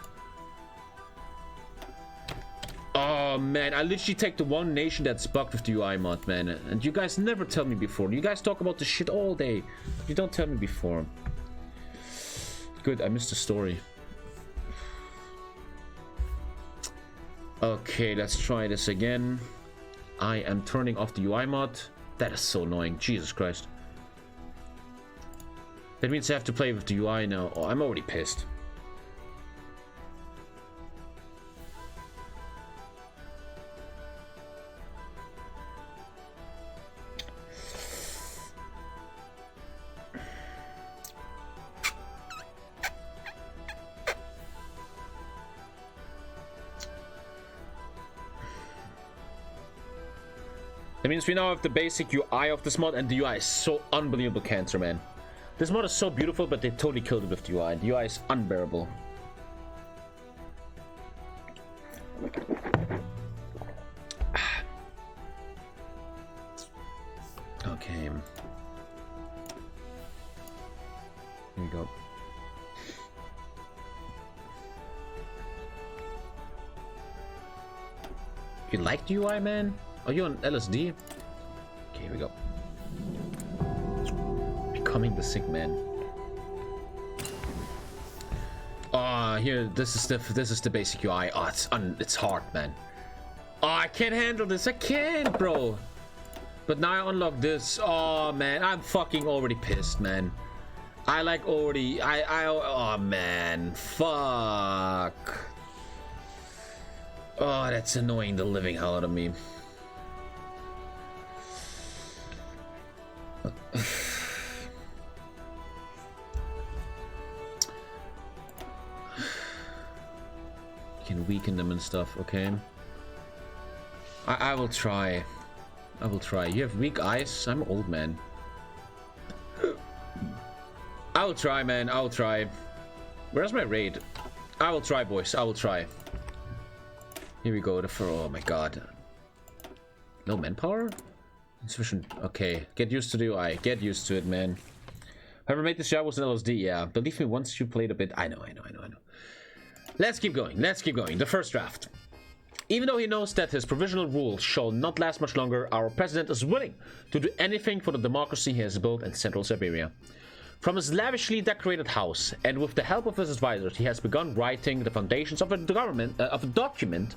Oh man, I literally take the one nation that's bugged with the UI mod, man. And you guys never tell me before. You guys talk about this shit all day. You don't tell me before. Good, I missed the story. Okay, let's try this again. I am turning off the UI mod. That is so annoying. Jesus Christ. That means I have to play with the UI now. Oh, I'm already pissed. That means we now have the basic UI of this mod, and the UI is so unbelievable cancer, man. This mod is so beautiful, but they totally killed it with the UI. The UI is unbearable. Okay. Here we go. You like the UI, man? Are you on LSD? Okay, here we go. Becoming the sick man. Here, this is the basic UI. Oh, it's hard, man. Oh, I can't handle this. I can't, bro. But now I unlock this. Oh man, I'm fucking already pissed, man. I like already. Oh man, fuck. Oh, that's annoying the living hell out of me. Can weaken them and stuff, okay? I will try. I will try. You have weak eyes? I'm old, man. I will try, man. I will try. Where's my raid? I will try, boys. I will try. Here we go. Oh my god. No manpower? Insufficient. Okay. Get used to the UI. Get used to it, man. Whoever made this job was an LSD. Yeah. Believe me, once you played a bit. I know. Let's keep going. Let's keep going. The first draft. Even though he knows that his provisional rule shall not last much longer, our president is willing to do anything for the democracy he has built in Central Siberia. From his lavishly decorated house, and with the help of his advisors, he has begun writing the foundations of a document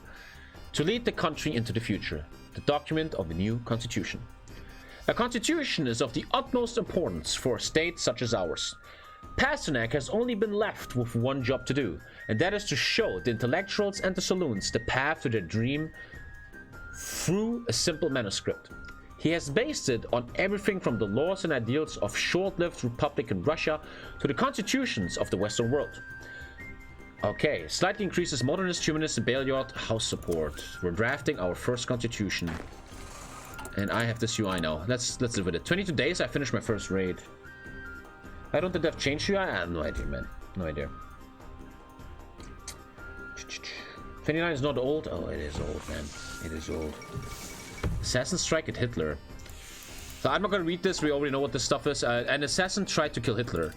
to lead the country into the future. The document of a new constitution. A constitution is of the utmost importance for a state such as ours. Pasternak has only been left with one job to do, and that is to show the intellectuals and the saloons the path to their dream through a simple manuscript. He has based it on everything from the laws and ideals of short-lived Republican Russia to the constitutions of the Western world. Okay, slightly increases modernist, humanist, and Bayard house support. We're drafting our first constitution. And I have this UI now. Let's live with it. 22 days, I finished my first raid. I don't think they've changed UI. I have no idea, man. No idea. 29 is not old. Oh, it is old, man. It is old. Assassin strike at Hitler. So I'm not gonna read this. We already know what this stuff is. An assassin tried to kill Hitler,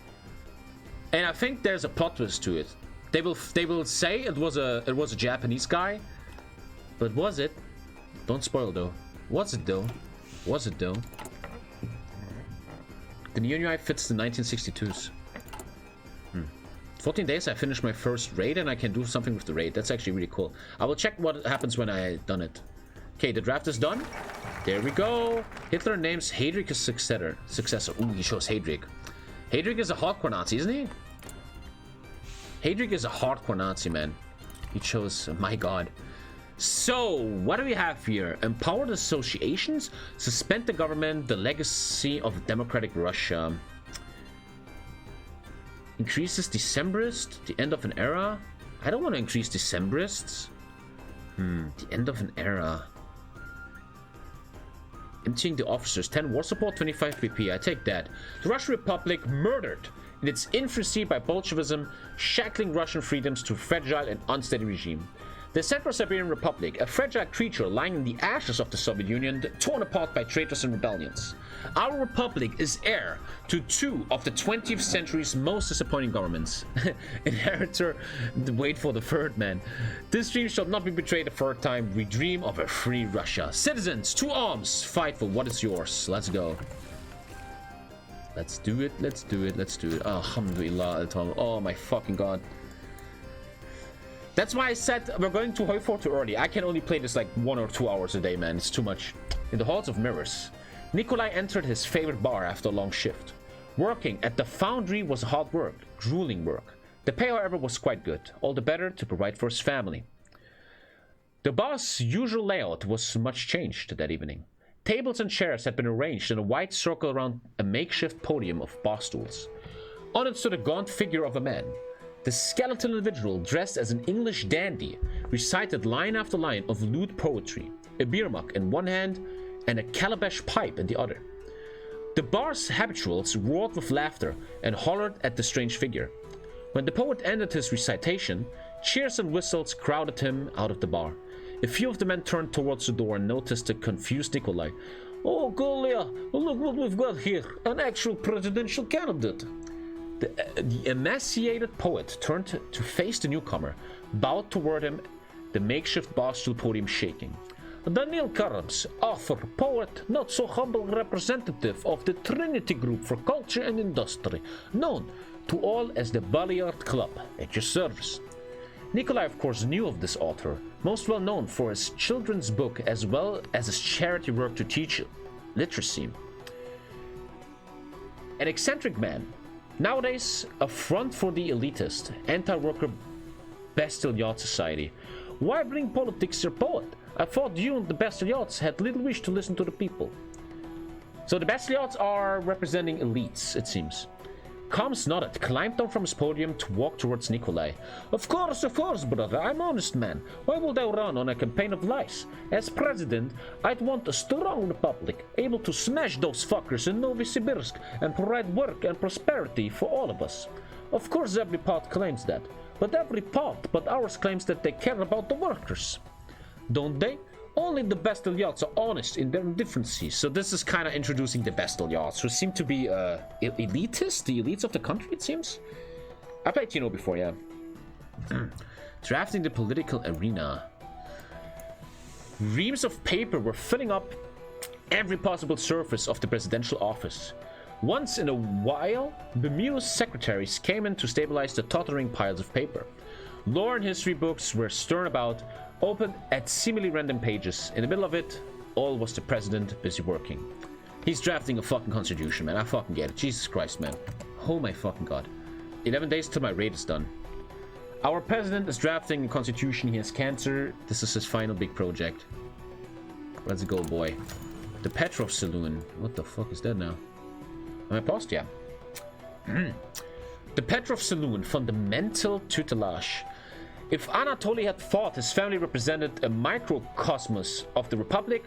and I think there's a plot twist to it. They will say it was a Japanese guy, but was it? Don't spoil though. Was it though? Was it though? The new UI fits the 1962s. 14 days, I finished my first raid, and I can do something with the raid. That's actually really cool. I will check what happens when I done it. Okay, the draft is done. There we go. Hitler names Heydrich his successor. Ooh, he shows Heydrich. Heydrich is a hardcore Nazi, isn't he? Heydrich is a hardcore Nazi, man. He chose, my god. So, what do we have here? Empowered associations, suspend the government, the legacy of democratic Russia. Increases Decembrist, the end of an era. I don't want to increase Decembrists. The end of an era. Emptying the officers. 10 war support, 25 PP. I take that. The Russian Republic murdered in its infancy by Bolshevism, shackling Russian freedoms to a fragile and unsteady regime. The Central Siberian Republic, a fragile creature lying in the ashes of the Soviet Union, torn apart by traitors and rebellions. Our republic is heir to 2 of the 20th century's most disappointing governments. Inheritor, wait for the third, man. This dream shall not be betrayed a third time. We dream of a free Russia. Citizens, to arms! Fight for what is yours. Let's go. Let's do it, let's do it, let's do it. Alhamdulillah, oh my fucking god. That's why I said we're going to HOI4 too early. I can only play this like 1 or 2 hours a day, man. It's too much. In the halls of mirrors, Nikolai entered his favorite bar after a long shift. Working at the foundry was hard work, grueling work. The pay, however, was quite good, all the better to provide for his family. The bar's usual layout was much changed that evening. Tables and chairs had been arranged in a wide circle around a makeshift podium of bar stools. On it stood a gaunt figure of a man. The skeletal individual, dressed as an English dandy, recited line after line of lewd poetry, a beer mug in one hand and a calabash pipe in the other. The bar's habituals roared with laughter and hollered at the strange figure. When the poet ended his recitation, cheers and whistles crowded him out of the bar. A few of the men turned towards the door and noticed the confused Nikolai. "Oh, Golia, look what we've got here, an actual presidential candidate." The emaciated poet turned to face the newcomer, bowed toward him, the makeshift bar stool podium shaking. "Daniel Karams, author, poet, not so humble representative of the Trinity Group for Culture and Industry, known to all as the Baliard Club, at your service." Nikolai, of course, knew of this author, most well known for his children's book as well as his charity work to teach literacy. An eccentric man. Nowadays, a front for the elitist, anti-worker Bastillard society. Why bring politics to your poet? I thought you and the Bastillards had little wish to listen to the people. So the Bastillards are representing elites, it seems. Combs nodded, climbed down from his podium to walk towards Nikolai. Of course, brother, I'm an honest man. Why would I run on a campaign of lies? As president, I'd want a strong republic, able to smash those fuckers in Novosibirsk and provide work and prosperity for all of us. Of course, every part claims that. But every part but ours claims that they care about the workers. Don't they? Only the Bastillards are honest in their indifferences. So this is kind of introducing the Bastillards, who seem to be elitist, the elites of the country, it seems. I played TNO before, yeah. Drafting the political arena. Reams of paper were filling up every possible surface of the presidential office. Once in a while, bemused secretaries came in to stabilize the tottering piles of paper. Lore and history books were strewn about, opened at seemingly random pages. In the middle of it, all was the president busy working. He's drafting a fucking constitution, man. I fucking get it. Jesus Christ, man. Oh my fucking god. 11 days till my raid is done. Our president is drafting a constitution. He has cancer. This is his final big project. Let's go, boy. The Petrov Saloon. What the fuck is that now? Am I paused? Yeah. The Petrov Saloon, fundamental tutelage. If Anatoly had thought his family represented a microcosmos of the Republic,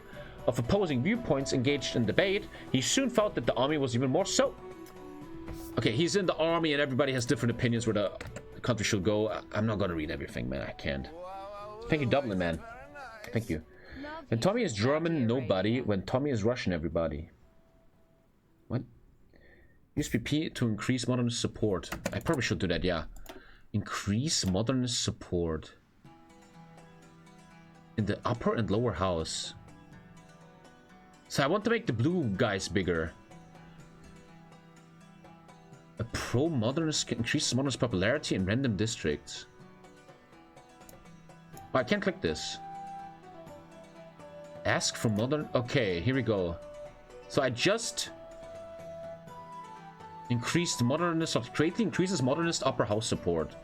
of opposing viewpoints engaged in debate, he soon felt that the army was even more so. Okay, he's in the army and everybody has different opinions where the country should go. I'm not gonna read everything, man. I can't. Thank you, Dublin, man. Thank you. When Tommy is German, nobody. When Tommy is Russian, everybody. What? Use PP to increase modernist support. I probably should do that, yeah. Increase modernist support. In the upper and lower house. So I want to make the blue guys bigger. A pro-modernist increases modernist popularity in random districts. Oh, I can't click this. Ask for modern... Okay, here we go. So I just... increased modernist... greatly increases modernist upper house support.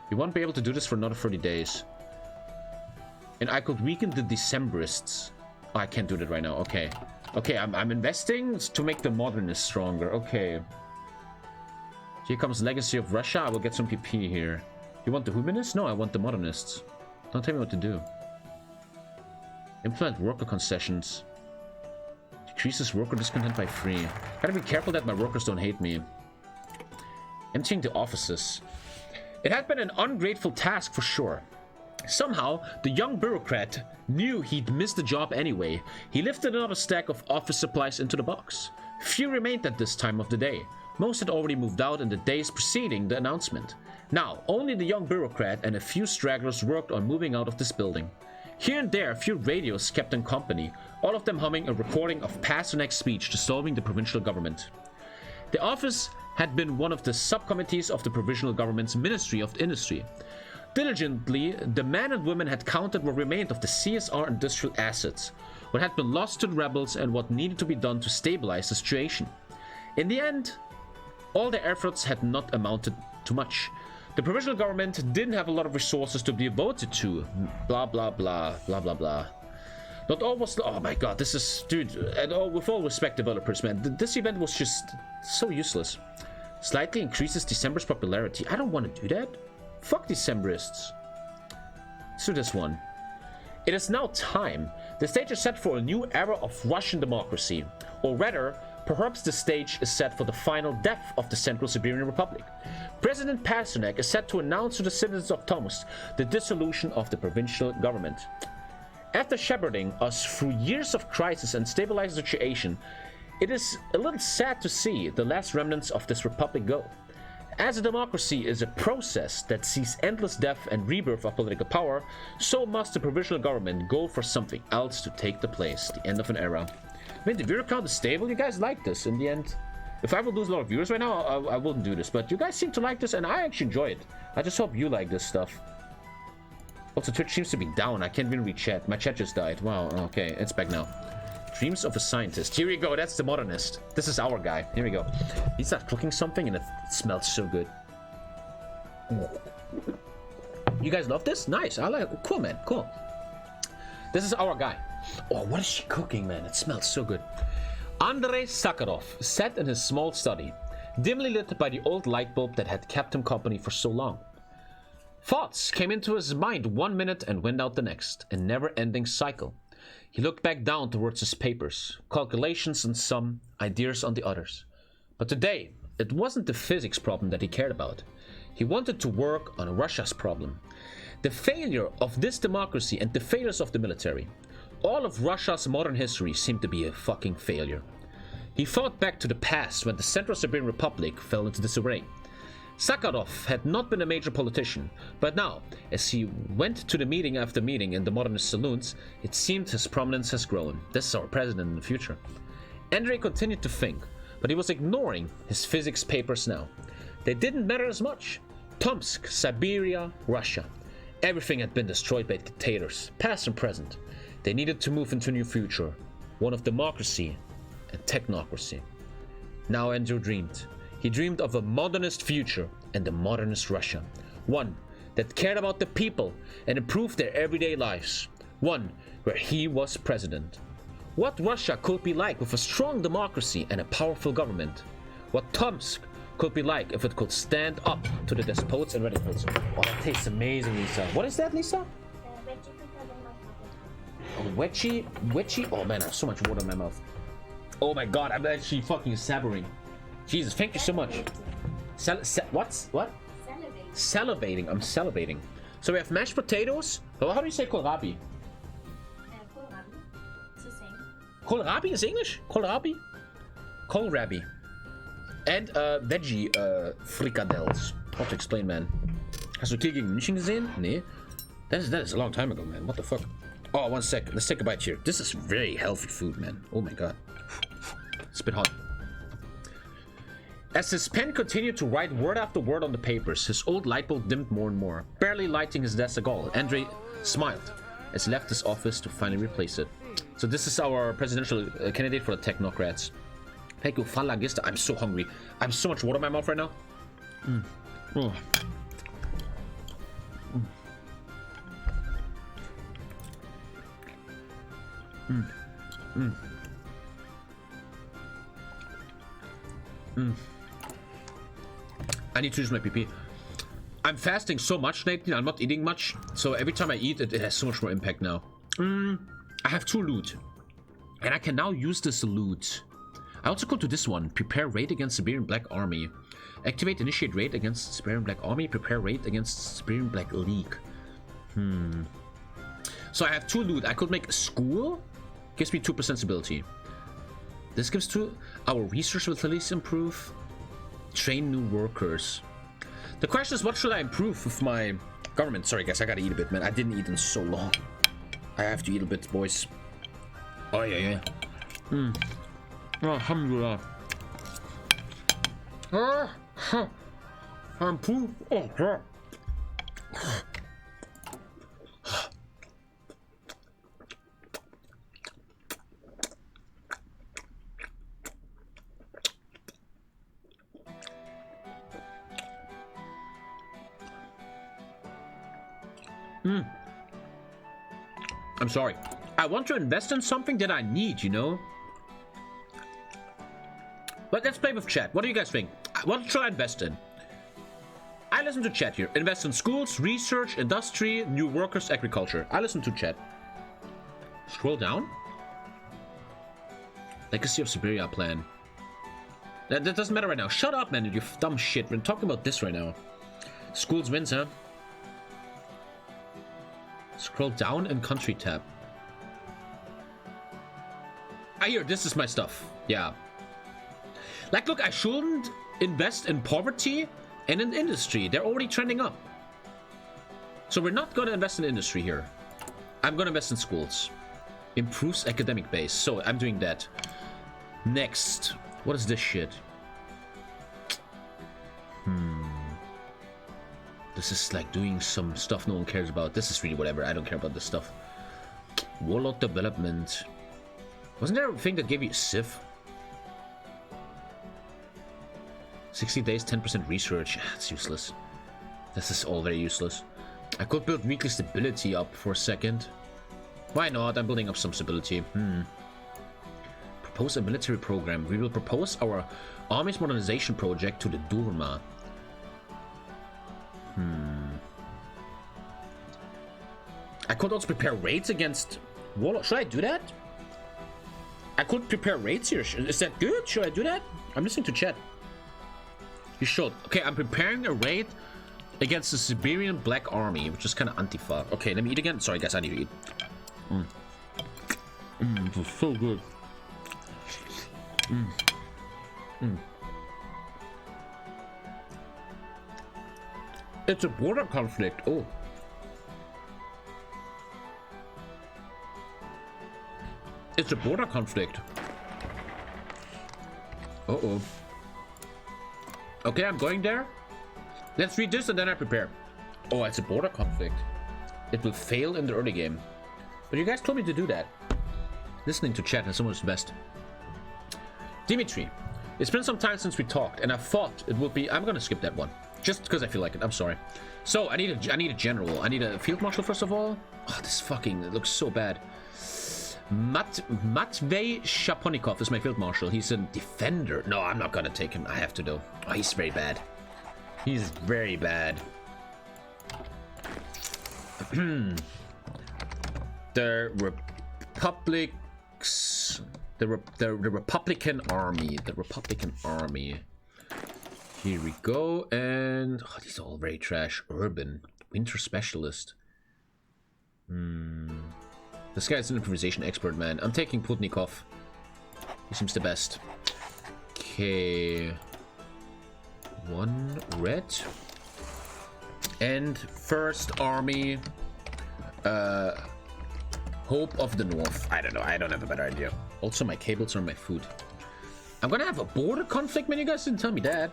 You won't be able to do this for another 30 days. And I could weaken the Decembrists. Oh, I can't do that right now. Okay. Okay, I'm investing to make the modernists stronger. Okay. Here comes Legacy of Russia. I will get some PP here. You want the humanists? No, I want the modernists. Don't tell me what to do. Implement worker concessions. Decreases worker discontent by 3. Gotta be careful that my workers don't hate me. Emptying the offices. It had been an ungrateful task for sure. Somehow, the young bureaucrat knew he'd missed the job anyway. He lifted another stack of office supplies into the box. Few remained at this time of the day. Most had already moved out in the days preceding the announcement. Now, only the young bureaucrat and a few stragglers worked on moving out of this building. Here and there, a few radios kept them company, all of them humming a recording of Pasternak's speech dissolving the provincial government. The office had been one of the subcommittees of the provisional government's Ministry of Industry. Diligently, the men and women had counted what remained of the CSR industrial assets, what had been lost to the rebels, and what needed to be done to stabilize the situation. In the end, all their efforts had not amounted to much. The provisional government didn't have a lot of resources to be devoted to. Blah, blah, blah, blah, blah, blah. Not all was... Oh my god, this is... Dude, with all respect, developers, man, this event was just so useless. Slightly increases December's popularity. I don't want to do that. Fuck Decemberists. Let's do this one. It is now time. The stage is set for a new era of Russian democracy. Or rather, perhaps the stage is set for the final death of the Central Siberian Republic. President Pasternak is set to announce to the citizens of Tomsk the dissolution of the provincial government. After shepherding us through years of crisis and stabilizing the situation, it is a little sad to see the last remnants of this republic go. As a democracy is a process that sees endless death and rebirth of political power, so must the provisional government go for something else to take the place, the end of an era. I mean, the viewer count is stable. You guys like this in the end. If I would lose a lot of viewers right now, I wouldn't do this. But you guys seem to like this, and I actually enjoy it. I just hope you like this stuff. Also, Twitch seems to be down. I can't even read chat. My chat just died. Wow, okay, it's back now. Dreams of a scientist. Here we go. That's the modernist. This is our guy. Here we go. He starts cooking something, and it smells so good. You guys love this? Nice. I like it. Cool, man. Cool. This is our guy. Oh, what is she cooking, man? It smells so good. Andrei Sakharov sat in his small study, dimly lit by the old light bulb that had kept him company for so long. Thoughts came into his mind 1 minute and went out the next, a never-ending cycle. He looked back down towards his papers, calculations on some, ideas on the others. But today, it wasn't the physics problem that he cared about. He wanted to work on Russia's problem. The failure of this democracy and the failures of the military. All of Russia's modern history seemed to be a fucking failure. He thought back to the past when the Central Siberian Republic fell into disarray. Sakharov had not been a major politician, but now, as he went to the meeting after meeting in the modernist saloons, it seemed his prominence has grown. This is our president in the future. Andrei continued to think, but he was ignoring his physics papers now. They didn't matter as much. Tomsk, Siberia, Russia. Everything had been destroyed by dictators, past and present. They needed to move into a new future, one of democracy and technocracy. Now Andrew dreamed. He dreamed of a modernist future and a modernist Russia. One that cared about the people and improved their everyday lives. One where he was president. What Russia could be like with a strong democracy and a powerful government. What Tomsk could be like if it could stand up to the despots and radicals. Oh, that tastes amazing, Lisa. What is that, Lisa? Oh, Wetchy? Oh man, I have so much water in my mouth. Oh my god, I'm actually fucking sabbering. Jesus, thank you so much. What? Salivating. Salivating. I'm salivating. So we have mashed potatoes. Oh, how do you say kohlrabi? Kohlrabi. It's the same. Kohlrabi is English? Kohlrabi? Kohlrabi. And veggie frikadelles. How to explain, man. Hast du Kiel gegen München gesehen? Nee. That is a long time ago, man. What the fuck? Oh, 1 sec. Let's take a bite here. This is very healthy food, man. Oh my god. It's a bit hot. As his pen continued to write word after word on the papers, his old light bulb dimmed more and more, barely lighting his desk at all. Andrei smiled as he left his office to finally replace it. So this is our presidential candidate for the technocrats. Thank you, Falangista. I'm so hungry. I have so much water in my mouth right now. Oh. I need to use my PP. I'm fasting so much, Nathan. I'm not eating much, so every time I eat, it has so much more impact now. I have 2 loot. And I can now use this loot. I also go to this one. Prepare raid against Siberian Black Army. Activate initiate raid against Siberian Black Army. Prepare raid against Siberian Black League. So I have 2 loot. I could make a school. Gives me 2% stability. This gives 2. Our research facilities improve. Train new workers. The question is, what should I improve with my government? Sorry guys, I gotta eat a bit, man. I didn't eat in so long. I have to eat a bit, boys. Oh yeah. Alhamdulillah. Improve. Oh yeah. I'm sorry. I want to invest in something that I need, you know? But let's play with chat. What do you guys think? What should I invest in? I listen to chat here. Invest in schools, research, industry, new workers, agriculture. I listen to chat. Scroll down. Legacy of Siberia plan. That doesn't matter right now. Shut up, man, you dumb shit. We're talking about this right now. Schools wins, huh? Scroll down in country tab. Here, this is my stuff. Yeah. Like, look, I shouldn't invest in poverty and in industry. They're already trending up. So we're not going to invest in industry here. I'm going to invest in schools. Improves academic base. So I'm doing that. Next. What is this shit? This is like doing some stuff no one cares about. This is really whatever. I don't care about this stuff. Warlord development. Wasn't there a thing that gave you Civ? 60 days, 10% research. It's useless. This is all very useless. I could build weekly stability up for a second. Why not? I'm building up some stability. Propose a military program. We will propose our army's modernization project to the Duma. I could also prepare raids against Warlord. Should I do that? I could prepare raids here. Is that good? Should I do that? I'm listening to chat. You should. Okay, I'm preparing a raid against the Siberian Black Army, which is kind of Antifa. Okay, let me eat again. Sorry, guys, I need to eat. This is so good. It's a border conflict. Oh. It's a border conflict. Uh-oh. Okay, I'm going there. Let's read this and then I prepare. Oh, it's a border conflict. It will fail in the early game. But you guys told me to do that. Listening to chat is so much best. Dimitri, it's been some time since we talked, and I thought it would be... I'm gonna skip that one. Just because I feel like it. I'm sorry. So, I need a general. I need a field marshal, first of all. Oh, this fucking... It looks so bad. Matvey Shaponikov is my field marshal. He's a defender. No, I'm not gonna take him. I have to do. Oh, he's very bad. He's very bad. The Republics... The Republican Army. The Republican Army. Here we go. And... Oh, these are all very trash. Urban. Winter Specialist. This guy's an improvisation expert, man. I'm taking Putnikov. He seems the best. Okay. 1 red. And first army. Hope of the North. I don't know. I don't have a better idea. Also, my cables are my food. I'm gonna have a border conflict, man. You guys didn't tell me that.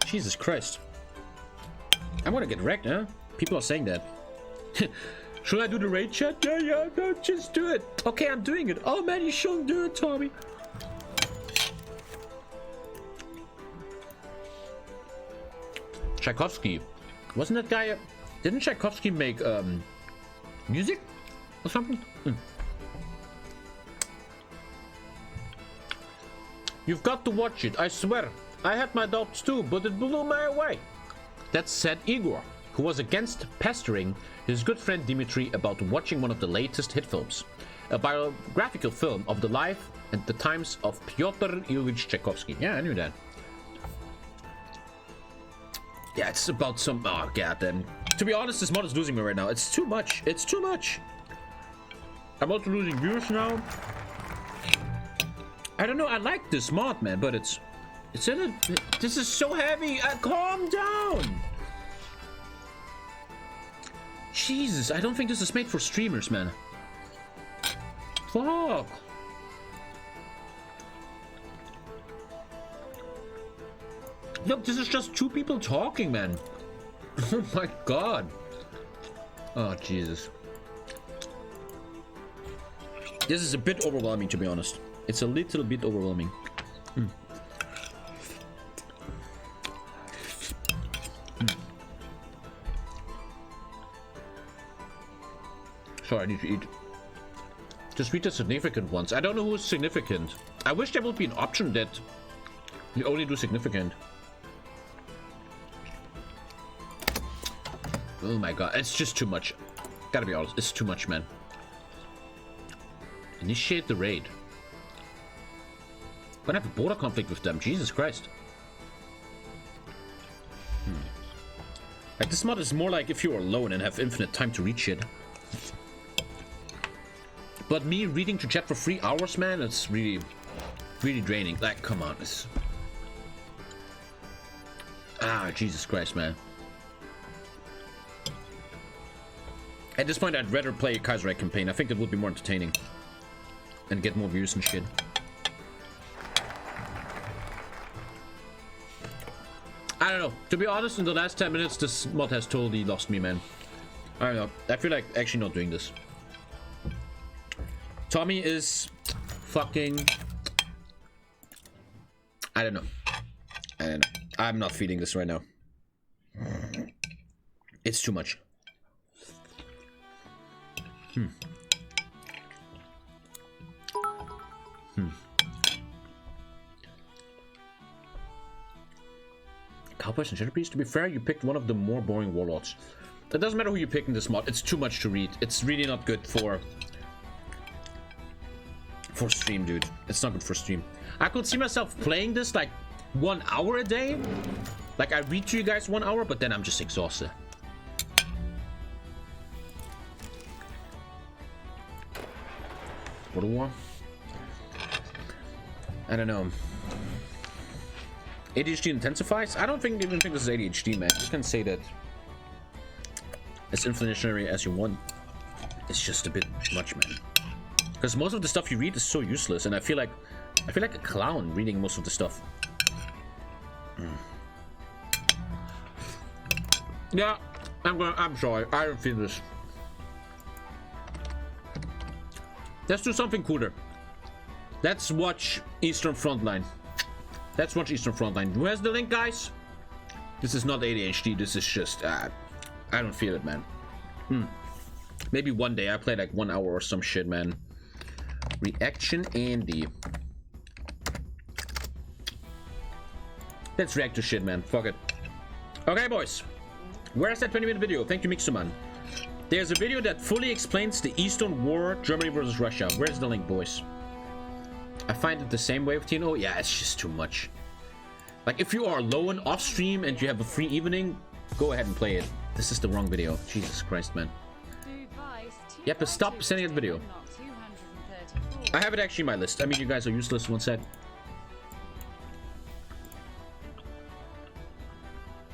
Jesus Christ. I'm gonna get wrecked, huh? People are saying that. Should I do the raid chat? Yeah, no, just do it. Okay, I'm doing it. Oh man, you shouldn't do it, Tommy. Tchaikovsky. Wasn't that guy... Didn't Tchaikovsky make music or something? You've got to watch it, I swear. I had my doubts too, but it blew me away. That said Igor. who was against pestering his good friend Dmitri about watching one of the latest hit films, a biographical film of the life and the times of Pyotr Ilyich Tchaikovsky. Yeah, I knew that. Yeah, it's about some... Oh, god, then. To be honest, this mod is losing me right now. It's too much. It's too much. I'm also losing viewers now. I don't know. I like this mod, man, but it's in a... This is so heavy. Calm down. Jesus, I don't think this is made for streamers, man. Fuck. Look, this is just two people talking, man. Oh my god. Oh, Jesus. This is a bit overwhelming, to be honest. It's a little bit overwhelming. Sorry, I need to eat. Just read the significant ones. I don't know who's significant. I wish there would be an option that you only do significant. Oh my god, it's just too much. Gotta be honest, it's too much, man. Initiate the raid. I'm gonna have a border conflict with them, Jesus Christ. Like, this mod is more like if you're alone and have infinite time to read shit. But me reading to chat for 3 hours, man, it's really, really draining. Like, come on, this... Ah, Jesus Christ, man. At this point, I'd rather play a Kaiserreich campaign. I think it would be more entertaining. And get more views and shit. I don't know. To be honest, in the last 10 minutes, this mod has totally lost me, man. I don't know. I feel like actually not doing this. Tommy is fucking... I don't know. I don't know. I'm not feeling this right now. It's too much. Cowboys and Shadow. To be fair, you picked one of the more boring warlords. It doesn't matter who you pick in this mod. It's too much to read. It's really not good for stream, dude. It's not good for stream. I could see myself playing this like 1 hour a day. Like, I read to you guys 1 hour, but then I'm just exhausted. What a war. I don't know. ADHD intensifies? I don't even think this is ADHD, man. You can say that as inflationary as you want. It's just a bit much, man. Because most of the stuff you read is so useless, and I feel like a clown reading most of the stuff. Yeah, I'm sorry. I don't feel this. Let's do something cooler. Let's watch Eastern Frontline. Let's watch Eastern Frontline. Who has the link, guys? This is not ADHD. This is just... I don't feel it, man. Maybe one day I play like 1 hour or some shit, man. Reaction Andy. Let's react to shit, man. Fuck it. Okay, boys. Where's that 20-minute video? Thank you, Mixuman. There's a video that fully explains the Eastern War, Germany versus Russia. Where's the link, boys? I find it the same way with TNO. Yeah, it's just too much. Like, if you are alone off stream and you have a free evening, go ahead and play it. This is the wrong video. Jesus Christ, man. Yep, but stop sending that video. I have it actually in my list. I mean, you guys are useless. One sec.